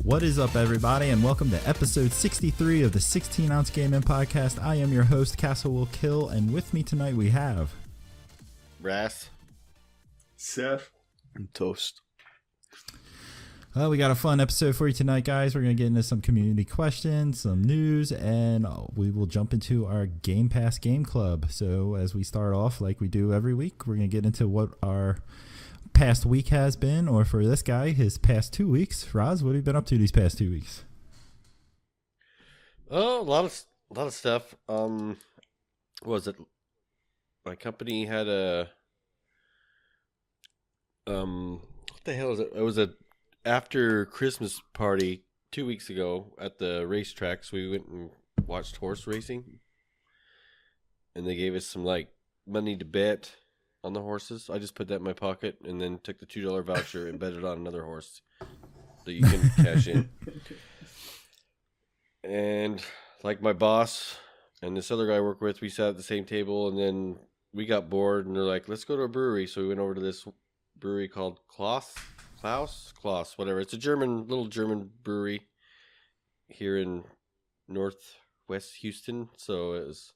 What is up, everybody, and welcome to episode 63 of the 16-ounce Gaming Podcast. I am your host, Castle Will Kill, and with me tonight we have... Ras. Seth. And Toast. We got a fun episode for you tonight, guys. We're going to get into some community questions, some news, and we will jump into our Gamepass Game Club. So as we start off, like we do every week, we're going to get into what our past week has been, or for this guy, his past 2 weeks. Roz, what have you been up to these past 2 weeks? Oh, a lot of stuff. What was it? My company had a what the hell is it? It was a after Christmas party 2 weeks ago at the racetrack. So we went and watched horse racing, and they gave us some money to bet on the horses. I just put that in my pocket and then took the $2 voucher and bet it on another horse that you can cash in. And like my boss and this other guy I work with, we sat at the same table, and then we got bored and they're like, let's go to a brewery. So we went over to this brewery called Klaus, whatever. It's a little German brewery here in northwest Houston. So it was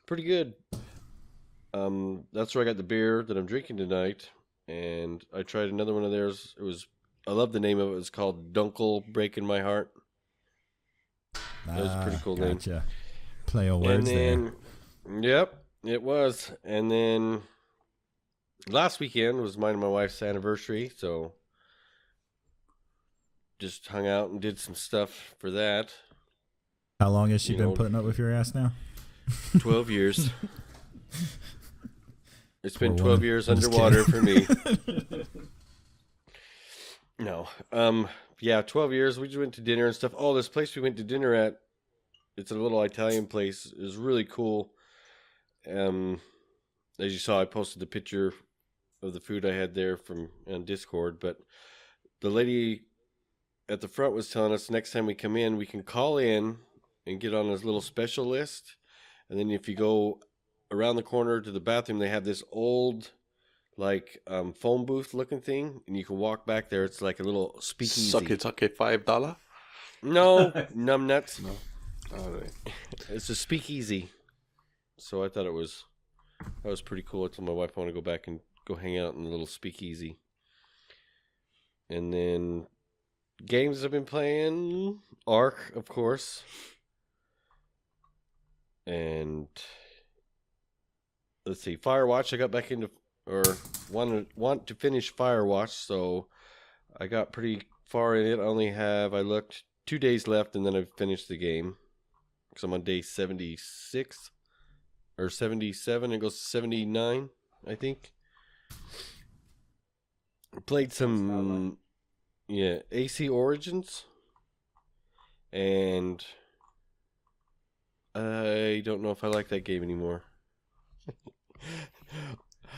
pretty good. That's where I got the beer that I'm drinking tonight, and I tried another one of theirs. I love the name of it. It's called Dunkel Breaking My Heart. That was a pretty cool name. Play on words there. Yep, it was. And then last weekend was mine and my wife's anniversary, so just hung out and did some stuff for that. How long has she been putting up with your ass now? 12 years. It's been 12 years underwater for me. No. Yeah, 12 years. We just went to dinner and stuff. Oh, this place we went to dinner at, it's a little Italian place. It was really cool. As you saw, I posted the picture of the food I had there on Discord. But the lady at the front was telling us next time we come in, we can call in and get on this little special list. And then if you go around the corner to the bathroom, they have this old phone booth looking thing, and you can walk back there. It's like a little speakeasy. Suck it, $5? No, numbnuts. No. All right. It's a speakeasy. So I thought that was pretty cool. I told my wife I want to go back and go hang out in the little speakeasy. And then games I've been playing, Ark, of course. And let's see, Firewatch. I got back into, or want to finish Firewatch, so I got pretty far in it. I looked 2 days left, and then I've finished the game. Because I'm on day 76 or 77. It goes to 79, I think. I played some, AC Origins, and I don't know if I like that game anymore.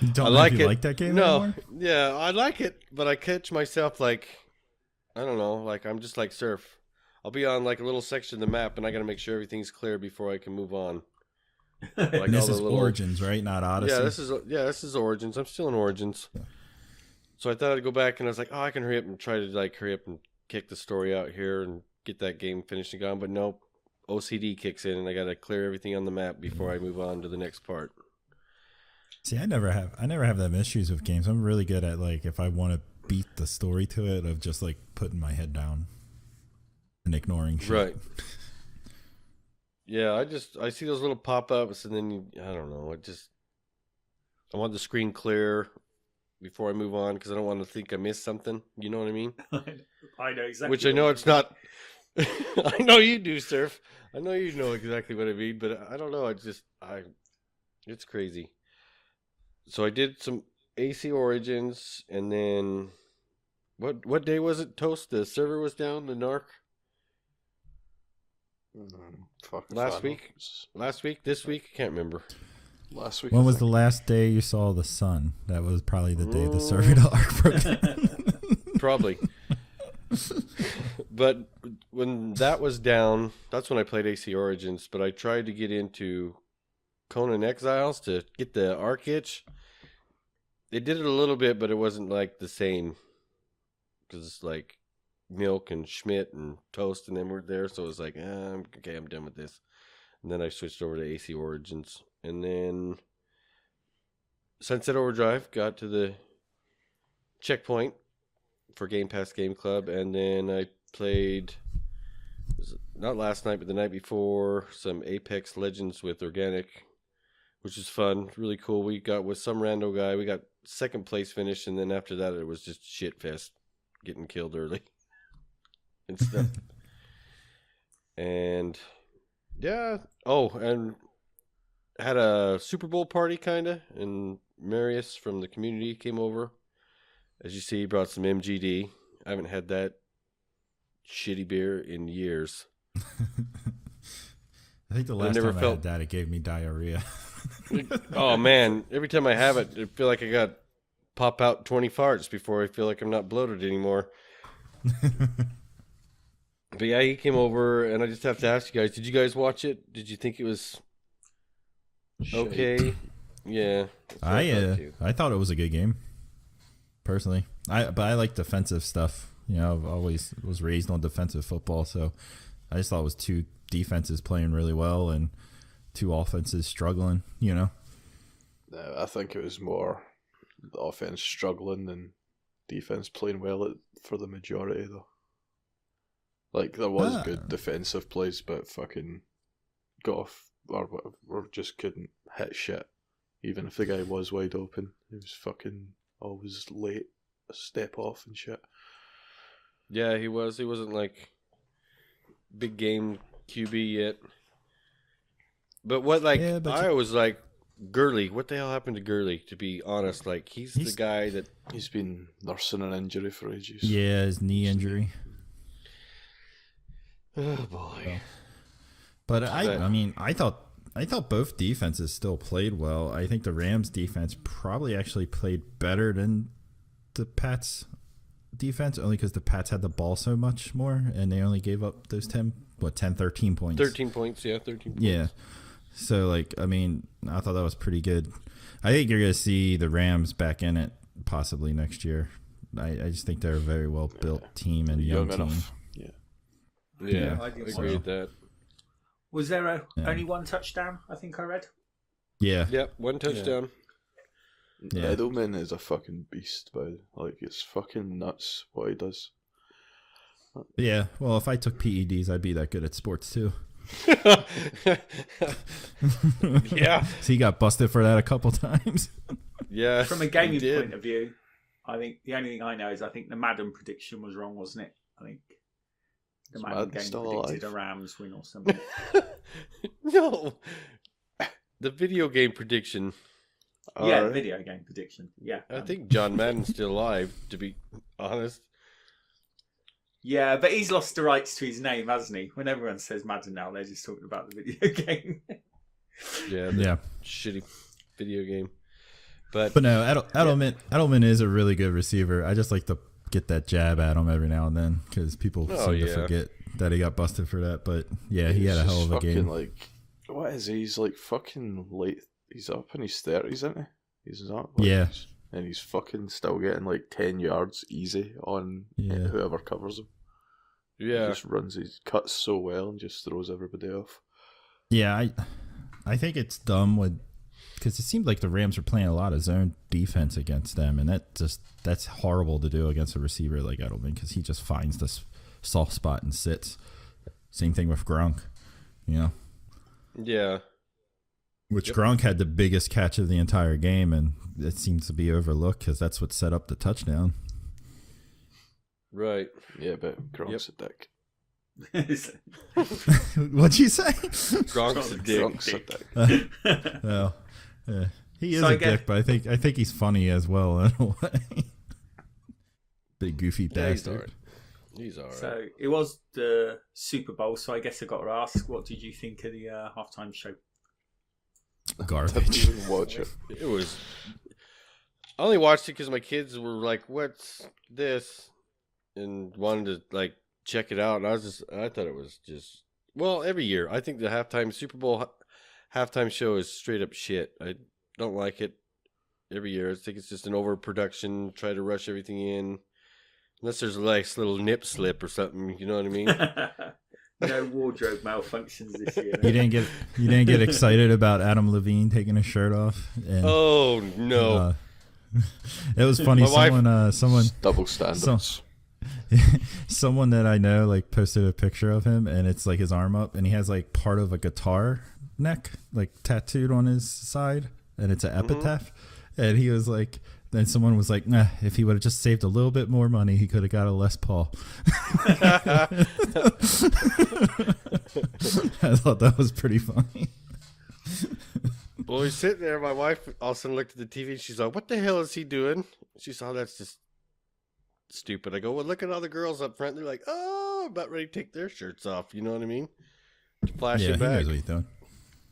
You don't like that game anymore? Yeah, I like it, but I catch myself I don't know, I'm just like Surf. I'll be on a little section of the map, and I got to make sure everything's clear before I can move on. This is Origins, right? Not Odyssey. This is Origins. I'm still in Origins. Yeah. So I thought I'd go back, and I was like, I can hurry up and try to hurry up and kick the story out here and get that game finished and gone. But nope, OCD kicks in, and I got to clear everything on the map before I move on to the next part. See, I never have them issues with games. I'm really good at if I want to beat the story to it, of just putting my head down and ignoring shit. Right. Yeah, I see those little pop-ups, and then I don't know. I want the screen clear before I move on, because I don't want to think I missed something. You know what I mean? I know exactly. Which I know it's not. I know you do, Surf. I know you know exactly what I mean, but I don't know. It's crazy. So I did some AC Origins, and then what day was it, Toast? The server was down, the NARC? Last week? This week? I can't remember. Last week. When was the last day you saw the sun? That was probably the day the server to ARC broke down. Probably. But when that was down, that's when I played AC Origins, but I tried to get into Conan Exiles to get the ARC itch. They did it a little bit, but it wasn't the same. Because milk and Schmidt and toast, and then we're there. So it was like, okay, I'm done with this. And then I switched over to AC Origins, and then Sunset Overdrive got to the checkpoint for Gamepass Game Club, and then I played, not last night, but the night before, some Apex Legends with Organic, which is fun, really cool. We got with some rando guy, we got second place finish, and then after that it was just shit fest, getting killed early and stuff. And yeah, and had a Super Bowl party kinda, and Marius from the community came over. As you see, he brought some MGD. I haven't had that shitty beer in years. I think the last time I had that, it gave me diarrhea. Oh man, every time I have it, I feel like I got pop out 20 farts before I feel like I'm not bloated anymore. But yeah, he came over, and I just have to ask you guys, did you guys watch it? Did you think it was okay? Yeah. I thought it was a good game, personally. But I like defensive stuff. You know, I've always was raised on defensive football, so I just thought it was two defenses playing really well and two offenses struggling, you know? No, I think it was more the offense struggling than defense playing well for the majority, though. Like, there was good defensive plays, but fucking Goff or whatever just couldn't hit shit. Even if the guy was wide open, he was fucking always late, a step off and shit. Yeah, he was. He wasn't like big game QB yet. But what, like, I was like, Gurley, what the hell happened to Gurley, to be honest? Like, he's the guy that... He's been nursing an injury for ages. Yeah, his knee injury. Oh, boy. But I mean, I thought both defenses still played well. I think the Rams defense probably actually played better than the Pats defense, only because the Pats had the ball so much more, and they only gave up those 13 points. 13 points, yeah, 13 points. Yeah. So, like, I mean, I thought that was pretty good. I think you're going to see the Rams back in it possibly next year. I just think they're a very well-built team and young team. Enough. Yeah, I agree with that. Was there only one touchdown, I think I read? Yeah. Yep, one touchdown. Yeah. Edelman is a fucking beast, but like, it's fucking nuts what he does. Yeah, well, if I took PEDs, I'd be that good at sports too. Yeah. So he got busted for that a couple times. Yeah. From a gaming point of view, I think the only thing I know is I think the Madden prediction was wrong, wasn't it? I think the Madden game predicted a Rams win or something. No. The video game prediction. Yeah, the video game prediction. Yeah. I think John Madden's still alive, to be honest. Yeah, but he's lost the rights to his name, hasn't he? When everyone says Madden now, they're just talking about the video game. Yeah. Shitty video game. But no, Edelman is a really good receiver. I just like to get that jab at him every now and then because people seem to forget that he got busted for that. But yeah, he had a hell of a game. Like, what is he? He's like fucking late. He's up in his 30s, isn't he? He's not. And he's fucking still getting like 10 yards easy on whoever covers him. Yeah. He just runs, he cuts so well and just throws everybody off. Yeah, I think it's dumb because it seemed like the Rams were playing a lot of zone defense against them, and that's horrible to do against a receiver like Edelman because he just finds this soft spot and sits. Same thing with Gronk, you know? Yeah. Which Gronk had the biggest catch of the entire game, and it seems to be overlooked because that's what set up the touchdown. Right. Yeah, but Gronk's a dick. What'd you say? Gronk's a dick. Gronk's a dick. Well, he is a dick, but I think he's funny as well in a way. Big goofy bastard. He's all right. So it was the Super Bowl, so I guess I got to ask, what did you think of the halftime show? Garbage. Didn't even watch it. It was. I only watched it because my kids were like, "What's this?" and wanted to like check it out. And I thought it was just every year. I think the Super Bowl halftime show is straight up shit. I don't like it every year. I think it's just an overproduction. Try to rush everything in. Unless there's a nice little nip slip or something, you know what I mean? No wardrobe malfunctions this year. You didn't get excited about Adam Levine taking his shirt off. And, oh no! It was funny. Someone double standards. Someone that I know like posted a picture of him, and it's like his arm up, and he has like part of a guitar neck like tattooed on his side, and it's an epitaph. And he was like, then someone was like, nah, if he would have just saved a little bit more money, he could have got a Les Paul. I thought that was pretty funny. Well, he's sitting there. My wife all of a sudden looked at the TV. And she's like, "What the hell is he doing?" She saw, "That's just stupid." I go, "Well, look at all the girls up front. They're like, oh, about ready to take their shirts off." You know what I mean? Flashing back. He knows what he's doing.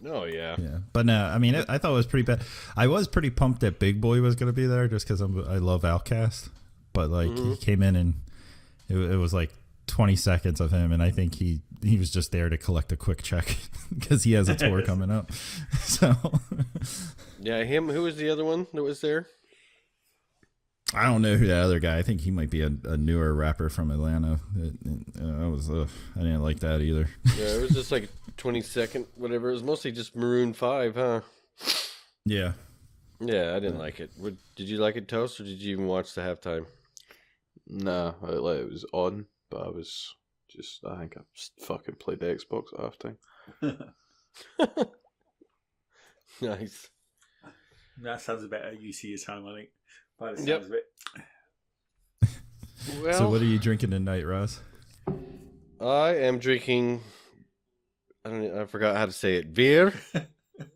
Oh yeah. But no, I mean, I thought it was pretty bad. I was pretty pumped that Big Boy was going to be there just because I love Outkast. But like he came in and it was like 20 seconds of him, and I think he was just there to collect a quick check because he has a tour coming up. So yeah, him. Who was the other one that was there? I don't know who that other guy. I think he might be a newer rapper from Atlanta. I didn't like that either. Yeah, it was just like 20-second, whatever. It was mostly just Maroon 5, huh? Yeah. Yeah, I didn't like it. Did you like it, Toast, or did you even watch the halftime? No, it was on, but I think I fucking played the Xbox at halftime. Nice. That sounds a better use of your time, I think. By the sounds of it. Well, so what are you drinking tonight, Ross? I am drinking. I forgot how to say it. Beer.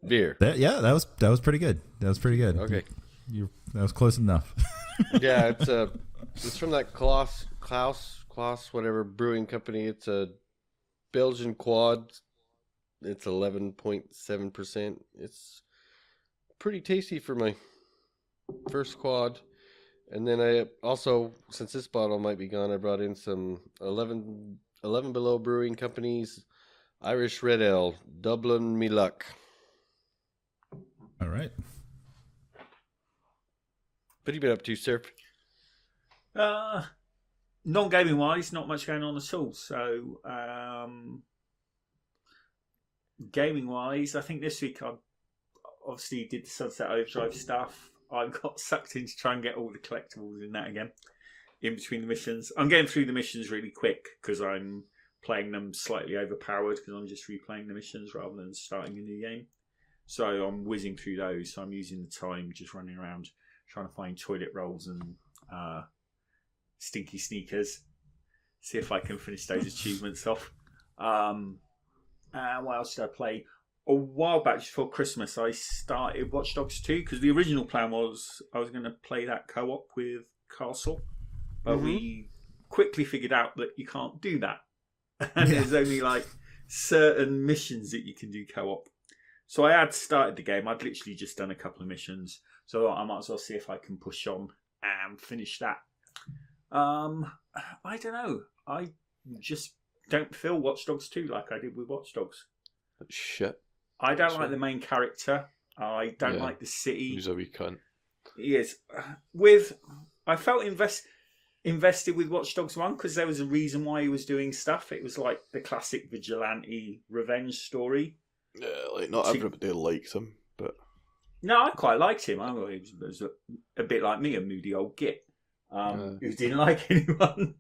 That was pretty good. That was pretty good. Okay. That was close enough. Yeah, it's from that Klaus whatever brewing company. It's a Belgian quad. It's 11.7%. It's pretty tasty for my first quad. And then I also, since this bottle might be gone, I brought in some 11 Below Brewing Company's Irish Red Ale, Dublin Me Luck. All right. What have you been up to, sir? Non-gaming wise, not much going on at all. So, gaming wise, I think this week I obviously did the Sunset Overdrive stuff. I got sucked in to try and get all the collectibles in that again, in between the missions. I'm getting through the missions really quick because I'm playing them slightly overpowered because I'm just replaying the missions rather than starting a new game. So I'm whizzing through those. So I'm using the time just running around trying to find toilet rolls and stinky sneakers. See if I can finish those achievements off. What else did I play? A while back, just before Christmas, I started Watch Dogs 2 because the original plan was I was going to play that co-op with Castle, but we quickly figured out that you can't do that. And there's only like certain missions that you can do co-op. So I had started the game. I'd literally just done a couple of missions, so I might as well see if I can push on and finish that. I don't know. I just don't feel Watch Dogs 2 like I did with Watch Dogs. Shit. I don't like the main character. I don't like the city. He's a wee cunt. He is. I felt invested with Watch Dogs 1 because there was a reason why he was doing stuff. It was like the classic vigilante revenge story. Yeah, like not everybody liked him, but no, I quite liked him. He was a bit like me, a moody old git who didn't like anyone.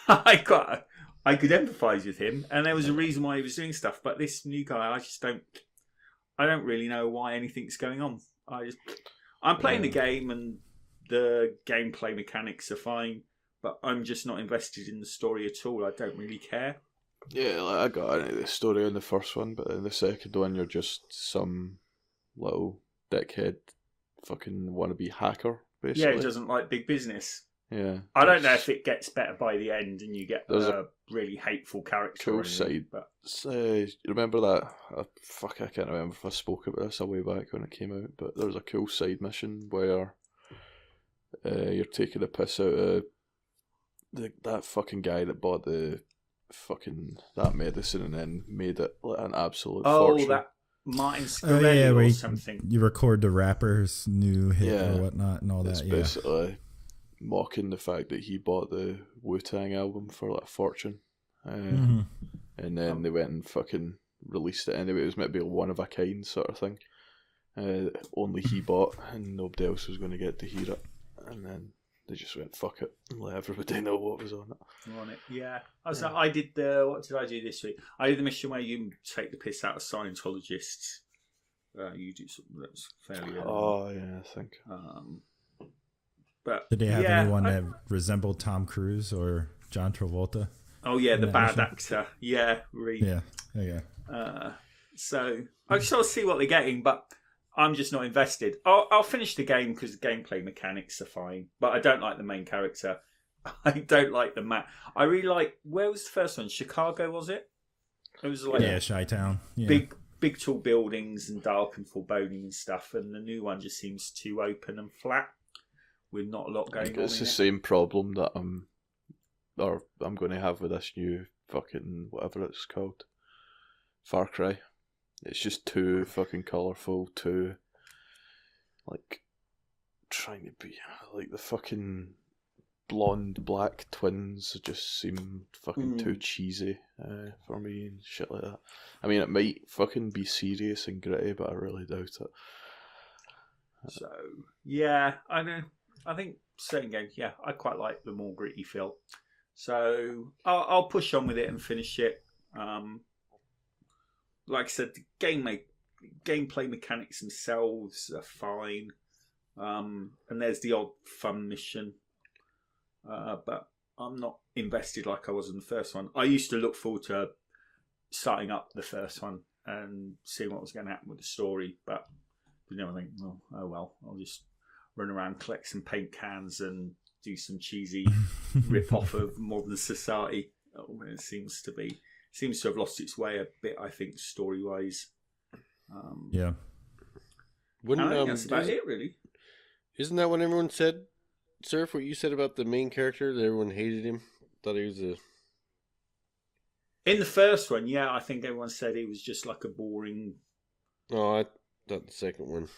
I could empathise with him, and there was a reason why he was doing stuff. But this new guy, I don't really know why anything's going on. I'm playing the game, and the gameplay mechanics are fine, but I'm just not invested in the story at all. I don't really care. Yeah, like I got into the story in the first one, but in the second one, you're just some little dickhead fucking wannabe hacker, basically. Yeah, it doesn't like big business. Yeah. I don't know if it gets better by the end and you get a really hateful character. Cool side. But you remember that? I can't remember if I spoke about this a way back when it came out, but there was a cool side mission where you're taking a piss out of that fucking guy that bought that medicine and then made it like an absolute fortune. That Martin Scorsese or something. You record the rapper's new hit or whatnot and all it's that. Basically mocking the fact that he bought the Wu-Tang album for like a fortune. Mm-hmm. And then they went and fucking released it anyway. It was meant to be a one of a kind sort of thing. Only he bought, and nobody else was going to get to hear it. And then they just went, fuck it, and let everybody know what was on it. On it, yeah. I did the. What did I do this week? I did the mission where you take the piss out of Scientologists. You do something that's fairly. Oh yeah, I think. But did they have anyone that resembled Tom Cruise or John Travolta? Oh yeah, the bad mission? actor. Yeah, Reed. Yeah. Okay. So I just want to see what they're getting, but I'm just not invested. I'll finish the game because the gameplay mechanics are fine, but I don't like the main character. I don't like the map. I really like. Where was the first one? Chicago, was it? It was like Chi-Town. Yeah. Big tall buildings and dark and foreboding and stuff. And the new one just seems too open and flat with not a lot going on. It's the same problem that I'm going to have with this new fucking whatever it's called, Far Cry. It's just too fucking colourful, too like trying to be like the fucking blonde black twins just seem fucking too cheesy for me and shit like that. I mean, it might fucking be serious and gritty, but I really doubt it. So yeah, I know. I think certain games, yeah, I quite like the more gritty feel. So I'll push on with it and finish it. Like I said, the gameplay mechanics themselves are fine. And there's the odd fun mission. But I'm not invested like I was in the first one. I used to look forward to starting up the first one and seeing what was going to happen with the story. But you know, I think, oh well, I'll just run around, collect some paint cans and do some cheesy rip-off of modern society. It seems to have lost its way a bit, I think, story-wise. Yeah. I think that's about it, really. Isn't that what everyone said, Surf? What you said about the main character, that everyone hated him? Thought he was In the first one, yeah, I think everyone said he was just like a boring... Oh, I thought the second one.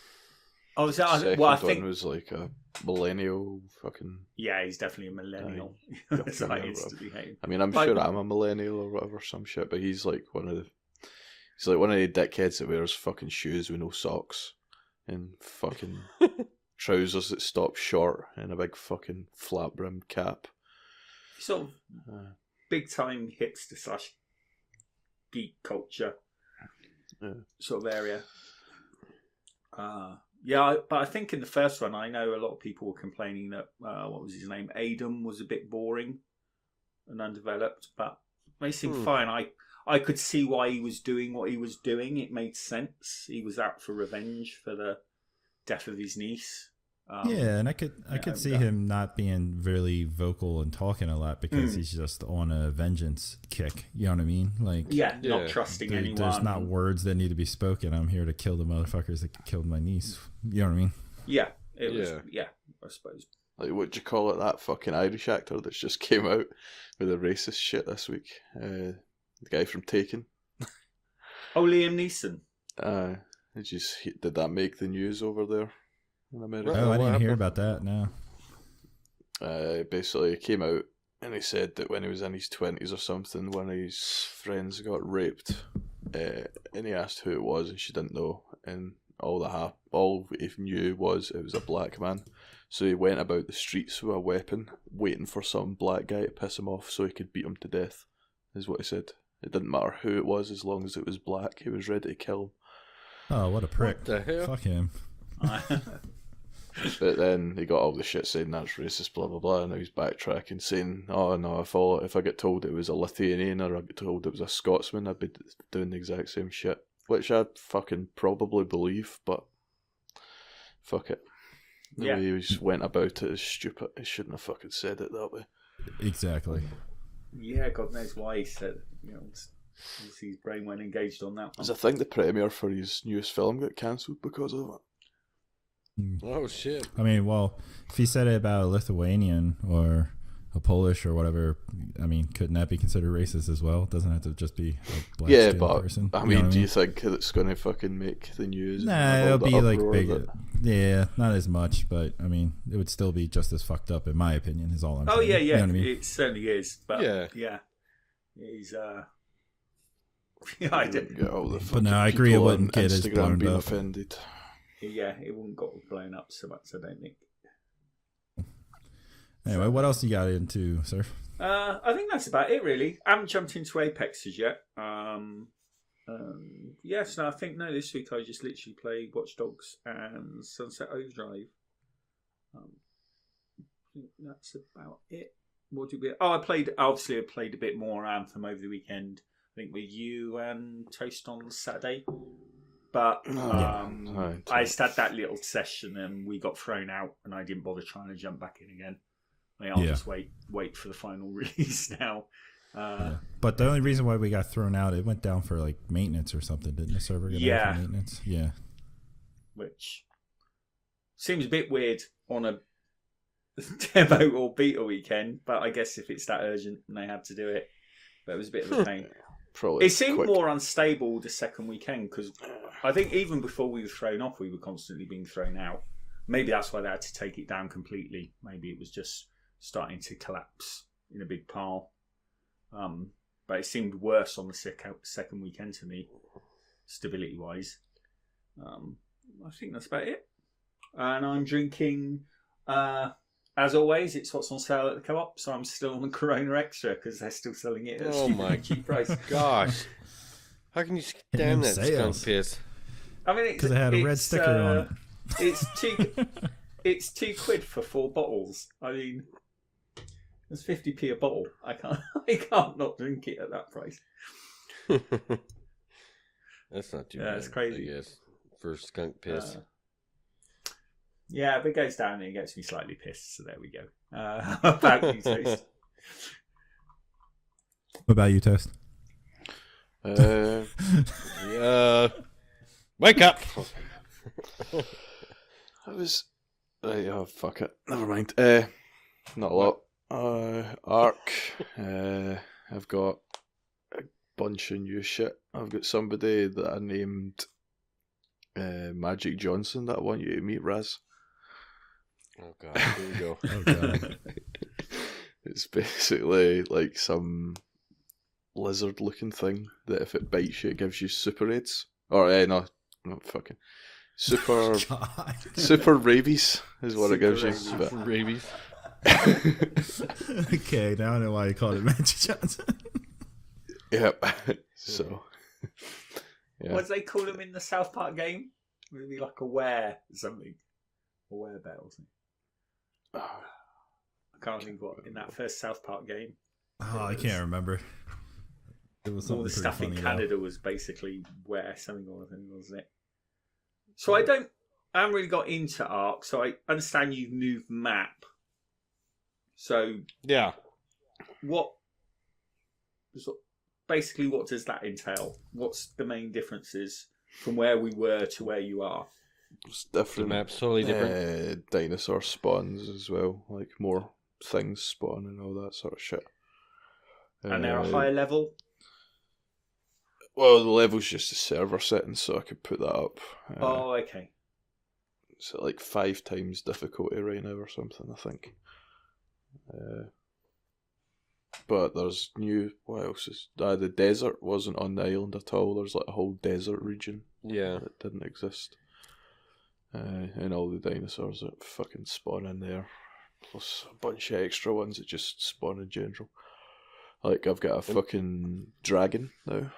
Oh, was that? Second Well, I think one was like a millennial fucking... Yeah, he's definitely a millennial. So I instantly hate him. I mean, I'm sure I'm a millennial or whatever, some shit, but he's like one of the dickheads that wears fucking shoes with no socks and fucking trousers that stop short and a big fucking flat brimmed cap. Sort of big time hipster / geek culture sort of area. Yeah, but I think in the first one, I know a lot of people were complaining that what was his name, Adam, was a bit boring and undeveloped. But they seemed fine. I could see why he was doing what he was doing. It made sense. He was out for revenge for the death of his niece. Yeah, and I could see him not being really vocal and talking a lot because he's just on a vengeance kick. You know what I mean? Like, not trusting anyone. There's not words that need to be spoken. I'm here to kill the motherfuckers that killed my niece. You know what I mean? Yeah, it was. Yeah, I suppose. Like, what do you call it? That fucking Irish actor that's just came out with the racist shit this week. The guy from Taken. Oh, Liam Neeson. Did that make the news over there in America? Oh, I didn't hear about that. No. Basically, he came out and he said that when he was in his 20s or something, one of his friends got raped, and he asked who it was, and she didn't know, and all he knew was it was a black man. So he went about the streets with a weapon, waiting for some black guy to piss him off so he could beat him to death, is what he said. It didn't matter who it was, as long as it was black, he was ready to kill him. Oh, what a prick. What the hell? Fuck him. But then he got all the shit saying that's racist, blah blah blah, and now he's backtracking, saying, "Oh no, if I get told it was a Lithuanian or I get told it was a Scotsman, I'd be doing the exact same shit," which I fucking probably believe, but fuck it. The way he just went about it is stupid. He shouldn't have fucking said it that way. Exactly. Yeah, God knows why he said. His brain went engaged on that one. I think the premiere for his newest film got cancelled because of it. Oh shit! I mean, well, if he said it about a Lithuanian or a Polish or whatever, I mean, couldn't that be considered racist as well? It doesn't have to just be a black Yeah, but person. I mean, do you think it's going to fucking make the news? Nah, and it'll all the be like uproar big. that- Yeah, not as much, but I mean, it would still be just as fucked up, in my opinion. Is all I'm saying. Oh yeah, You know what I mean? it certainly is. But yeah, he's yeah, I didn't. Get all the But no, I fucking agree. It people on wouldn't get as Instagram blown being up. offended. Yeah, it wouldn't got blown up so much. I don't think. Anyway, what else you got into, sir? I think that's about it, really. I haven't jumped into Apexes yet. Yes, no, I think this week I just literally played Watch Dogs and Sunset Overdrive. I think that's about it. What did we? Oh, I played a bit more Anthem over the weekend. I think with you and Toast on Saturday. But I just had that little session and we got thrown out, and I didn't bother trying to jump back in again. I'll just wait for the final release now. But the only reason why we got thrown out, it went down for like maintenance or something, didn't the server get down for maintenance? Yeah. Which seems a bit weird on a demo or beta weekend, but I guess if it's that urgent and they had to do it, but it was a bit of a pain. Probably it seemed more unstable the second weekend because I think even before we were thrown off, we were constantly being thrown out. Maybe that's why they had to take it down completely. Maybe it was just starting to collapse in a big pile. But it seemed worse on the second weekend to me, stability-wise. I think that's about it. And I'm drinking, as always, it's what's on sale at the Co-op, so I'm still on the Corona Extra because they're still selling it at a cheap price. Gosh. How can you stand that skunk piss? I mean, because it had a red sticker on it. It's £2 for 4 bottles. I mean, it's 50p a bottle. I can't not drink it at that price. That's not too bad. It's crazy. I guess, for skunk piss. Yeah, if it goes down, it gets me slightly pissed. So there we go. About you, Toast. What about you, Toast? Wake up! I was. Oh, fuck it. Never mind. Not a lot. Arc. I've got a bunch of new shit. I've got somebody that I named Magic Johnson that I want you to meet, Raz. Oh god, here we go. Oh god. It's basically like some lizard-looking thing that if it bites you, it gives you super AIDS. Or no, not fucking super. Super rabies is what it gives you. Super rabies. Okay, now I know why you called it Magic Johnson. Yep. So. Yeah. What do they call him in the South Park game? Maybe like a were something. A werebear or something. I can't think what in that first South Park game. Oh, I can't remember. It was all the stuff in Canada though. Was basically where something or other, wasn't it? So I haven't really got into Ark, so I understand you've moved map. So yeah, basically what does that entail? What's the main differences from where we were to where you are? It's different. The map's totally different. Dinosaur spawns as well, like more things spawn and all that sort of shit. And they're a higher level? Well, the level's just a server setting, so I could put that up. Oh, okay. It's at like 5 times difficulty right now or something, I think. But there's new. What else is? The desert wasn't on the island at all. There's like a whole desert region. Yeah, that didn't exist. And all the dinosaurs that fucking spawn in there, plus a bunch of extra ones that just spawn in general. Like I've got a fucking dragon now,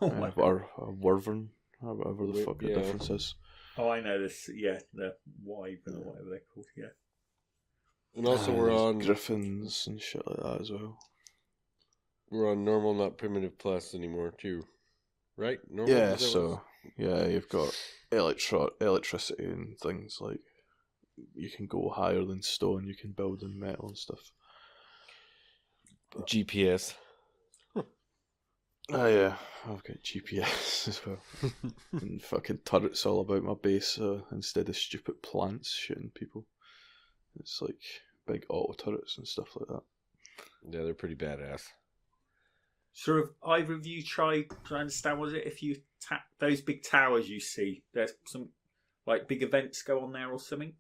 or a wyvern, or whatever the fuck the difference is. Oh, I know this. Yeah, the wyvern or whatever they're called. Yeah. And also we're on griffins and shit like that as well. We're on normal, not primitive plus anymore too, right? Normal, yeah, so you've got electricity and things like you can go higher than stone. You can build in metal and stuff. But GPS. Oh yeah, I've got GPS as well. And fucking turrets all about my base instead of stupid plants shooting people. It's like big auto turrets and stuff like that. Yeah, they're pretty badass. Sort of, either of you tried to understand, was it if you tap those big towers you see, there's some like big events go on there or something?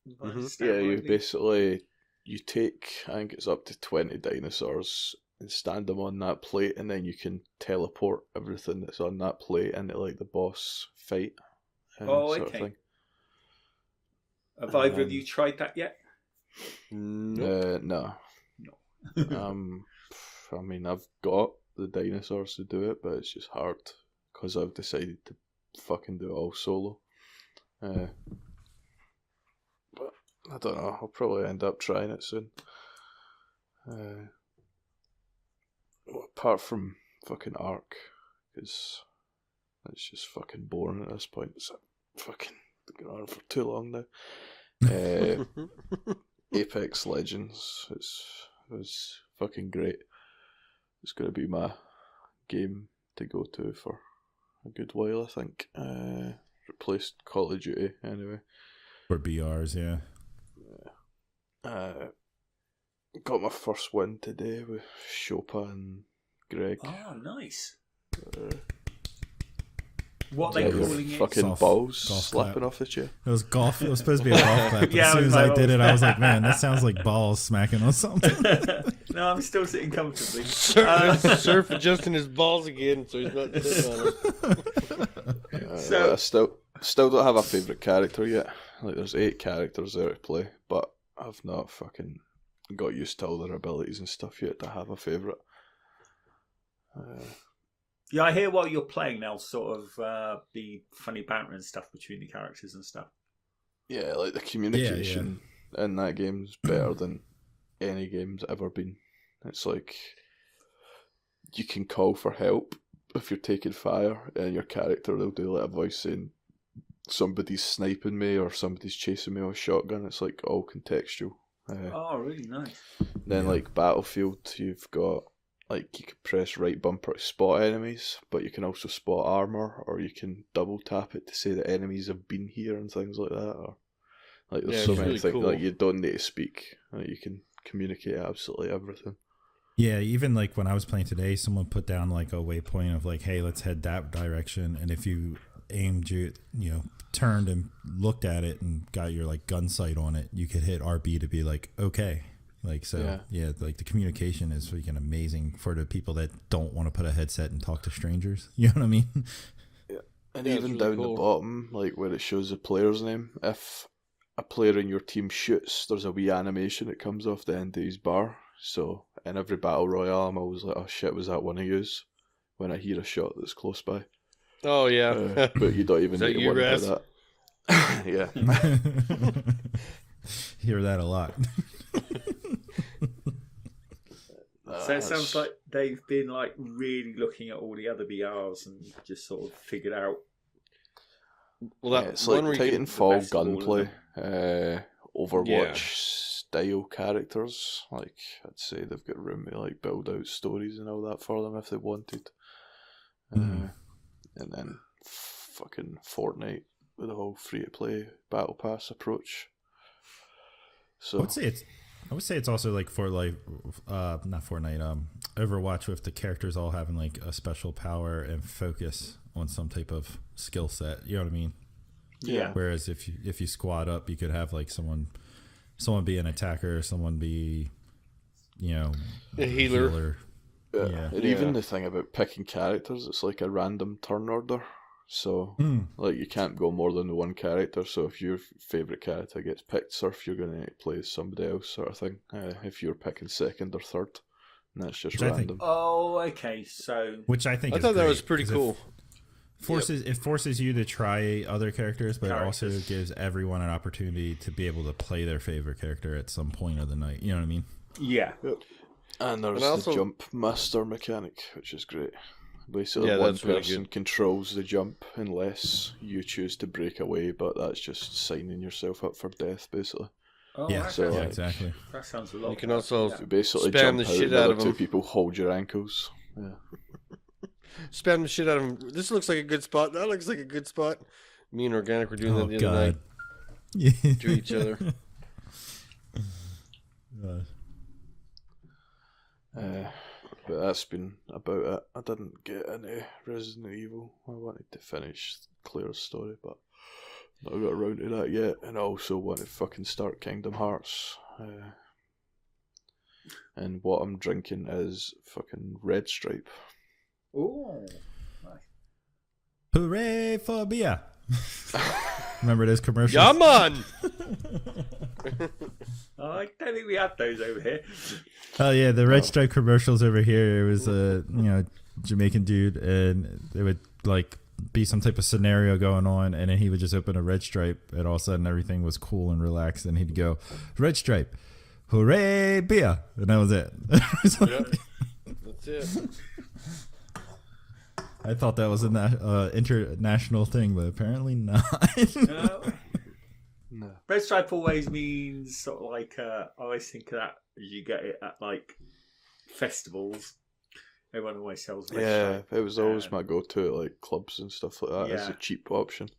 If I understand Yeah, you rightly? basically you take, I think it's up to 20 dinosaurs and stand them on that plate, and then you can teleport everything that's on that plate into like the boss fight. Oh, sort okay. of thing. Have either of you tried that yet? Nope. No. No. I mean, I've got the dinosaurs to do it, but it's just hard because I've decided to fucking do it all solo. But I don't know. I'll probably end up trying it soon. Apart from fucking Ark, because it's just fucking boring at this point. It's fucking been on for too long now. Apex Legends, it was fucking great. It's going to be my game to go to for a good while, I think. Replaced Call of Duty, anyway. For BRs, yeah. Got my first win today with Chopa and Greg. Oh, nice. What What are they calling it? fucking Golf balls clap. slapping off the chair. It was golf. It was supposed to be a golf clap. But Yeah, as soon as I I was did it, like- I was like, man, that sounds like balls smacking on something. No, I'm still sitting comfortably. Surf adjusting his balls again, so he's not sitting on them. So- I still don't have a favourite character yet. Like, there's 8 characters there to play, but I've not fucking got used to all their abilities and stuff yet to have a favourite. Yeah, I hear while you're playing, there'll sort of be funny banter and stuff between the characters and stuff. Yeah, like the communication in that game's better than any game's ever been. It's like you can call for help if you're taking fire, and your character will do like a voice saying somebody's sniping me or somebody's chasing me with a shotgun. It's like all contextual. Oh, really nice. Then like Battlefield, you've got like you can press right bumper to spot enemies, but you can also spot armor, or you can double tap it to say that enemies have been here and things like that. Or like there's Yeah, so it's many really things cool. like you don't need to speak. Like, you can communicate absolutely everything. Yeah, even like when I was playing today, someone put down like a waypoint of like, hey, let's head that direction. And if you aimed turned and looked at it and got your like gun sight on it, you could hit RB to be like, okay. Like, so yeah, like the communication is freaking amazing for the people that don't want to put a headset and talk to strangers. You know what I mean? And Yeah, it's even really down cool. the bottom, like where it shows the player's name, if a player in your team shoots, there's a wee animation that comes off the end of his bar. So in every battle royale, I'm always like, oh shit, was that one of yous? When I hear a shot that's close by. Oh, yeah. But you don't even Is that need to you, worry Raz? about that. Yeah. Hear that a lot. So it sounds like they've been like really looking at all the other BRs and just sort of figured out. Well, that it's one like where you can- Titanfall best of all of gunplay, Overwatch Yeah. style characters. Like, I'd say they've got room to like build out stories and all that for them if they wanted. Mhm. And then fucking Fortnite with the whole free to play battle pass approach. So I would say it's also like for like not Fortnite, Overwatch, with the characters all having like a special power and focus on some type of skill set. You know what I mean? Yeah. Whereas if you squad up, you could have like someone be an attacker, someone be, A healer. yeah. And even the thing about picking characters, it's like a random turn order. So like you can't go more than the one character. So if your favourite character gets picked, Surf, you're going to need to play as somebody else, sort of thing. If you're picking second or third, and that's just Which I think- random. Oh, okay. So Which I think I is thought that great, was pretty 'cause cool. It forces you to try other characters, but it also gives everyone an opportunity to be able to play their favorite character at some point of the night. You know what I mean? yeah. And there's And also- the jump master mechanic, which is great. Basically, Yeah, one that's really person good. controls the jump unless you choose to break away, but that's just signing yourself up for death, basically. Oh, Yeah, that so, sounds, yeah, like, exactly. that sounds a lot. You can also Yeah. You basically Spam jump the out shit and out the of other two them. people hold your ankles. Yeah. Spam the shit out of him. This looks like a good spot. That looks like a good spot. Me and Organic were doing that the other night to each other. But that's been about it. I didn't get any Resident Evil. I wanted to finish Claire's story, but not got around to that yet. And I also want to fucking start Kingdom Hearts. And what I'm drinking is fucking Red Stripe. Oh, nice. Hooray for beer! Remember those commercials? Yeah, man. Oh, I don't think we had those over here. Oh yeah, the Red Stripe commercials over here. It was a Jamaican dude, and it would like be some type of scenario going on, and then he would just open a Red Stripe, and all of a sudden everything was cool and relaxed, and he'd go, "Red Stripe, hooray, beer," and that was it. That's it. I thought that was an international thing, but apparently not. No. Red Stripe always means sort of like, I always think of that as you get it at like festivals. Everyone always sells Red Stripe. It was always my go-to at like clubs and stuff like that. Yeah. As a cheap option.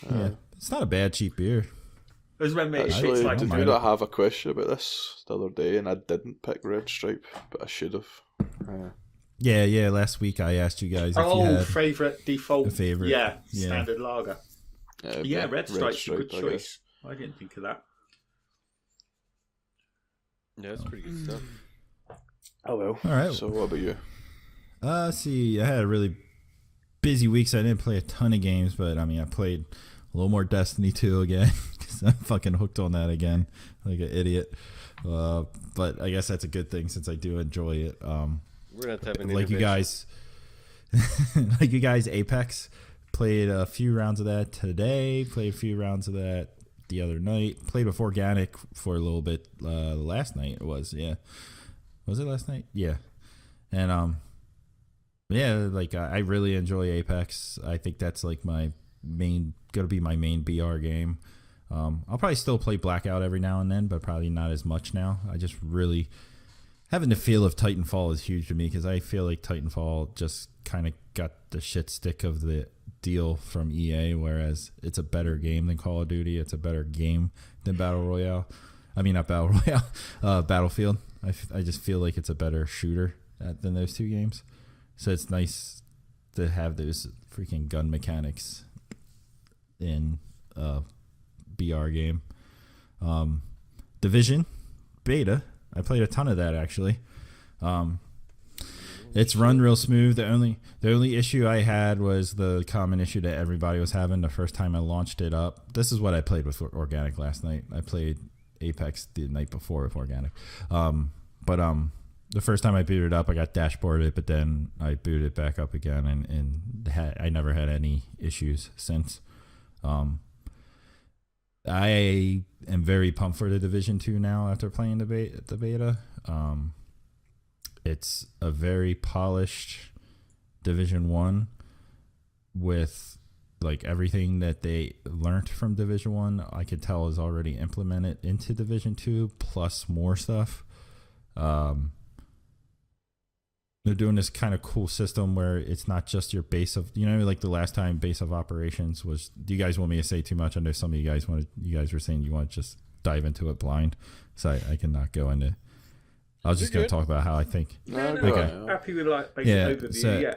Yeah, it's not a bad cheap beer. There's when Actually, it's like, did mind you it. not have a question about this the other day? And I didn't pick Red Stripe, but I should have. Yeah. Last week I asked you guys if you had favourite default. a favorite. Yeah, Yeah. standard lager. Yeah, Red Stripe's a good I choice. I didn't think of that. Yeah, that's pretty good stuff. Oh well. All right. So what about you? See, I had a really busy week, so I didn't play a ton of games, but I mean, I played a little more Destiny 2 again because I'm fucking hooked on that again, like an idiot. But I guess that's a good thing since I do enjoy it. We're gonna have an Like you guys, Apex. Played a few rounds of that today. Played a few rounds of that the other night. Played with Organic for a little bit last night. It was, yeah. Was it last night? Yeah. And yeah, like I really enjoy Apex. I think that's like my gonna be my main BR game. I'll probably still play Blackout every now and then, but probably not as much now. I just really having the feel of Titanfall is huge to me because I feel like Titanfall just kind of got the shit stick of the deal from EA, whereas it's a better game than Call of Duty. It's a better game than Battle Royale. I mean, not Battle Royale, Battlefield. I just feel like it's a better shooter than those two games. So it's nice to have those freaking gun mechanics in a BR game. Division beta. I played a ton of that actually. It's run real smooth. The only issue I had was the common issue that everybody was having the first time I launched it up. This is what I played with Organic last night. I played Apex the night before with Organic. But the first time I booted it up, I got dashboarded, but then I booted it back up again, and I never had any issues since. I am very pumped for the Division 2 now after playing the beta. It's a very polished Division 1 with like everything that they learned from Division 1, I could tell is already implemented into Division 2 plus more stuff. They're doing this kind of cool system where it's not just your base of, like the last time base of operations was. Do you guys want me to say too much? I know some of you guys were saying you want to just dive into it blind, so I cannot go into. I was just going to talk about how I think. Okay. Happy with like basic overview. So,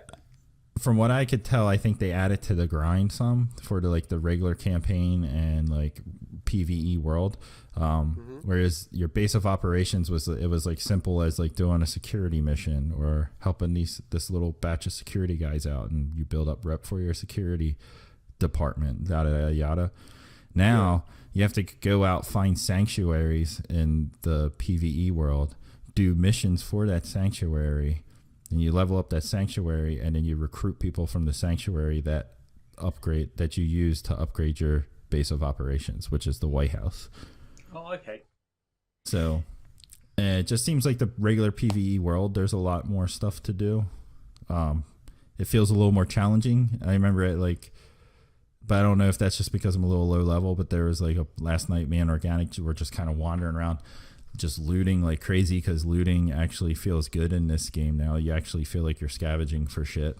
from what I could tell, I think they added to the grind some for the regular campaign and like PvE world. Whereas your base of operations was like simple as like doing a security mission or helping this little batch of security guys out, and you build up rep for your security department. Yada yada. Now you have to go out, find sanctuaries in the PvE world, do missions for that sanctuary, and you level up that sanctuary, and then you recruit people from the sanctuary that you use to upgrade your base of operations, which is the White House. Oh, okay. So it just seems like the regular PvE world, there's a lot more stuff to do. It feels a little more challenging. I remember it but I don't know if that's just because I'm a little low level, but there was last night, me and Organic were just kind of wandering around just looting like crazy, because looting actually feels good in this game now. You actually feel like you're scavenging for shit,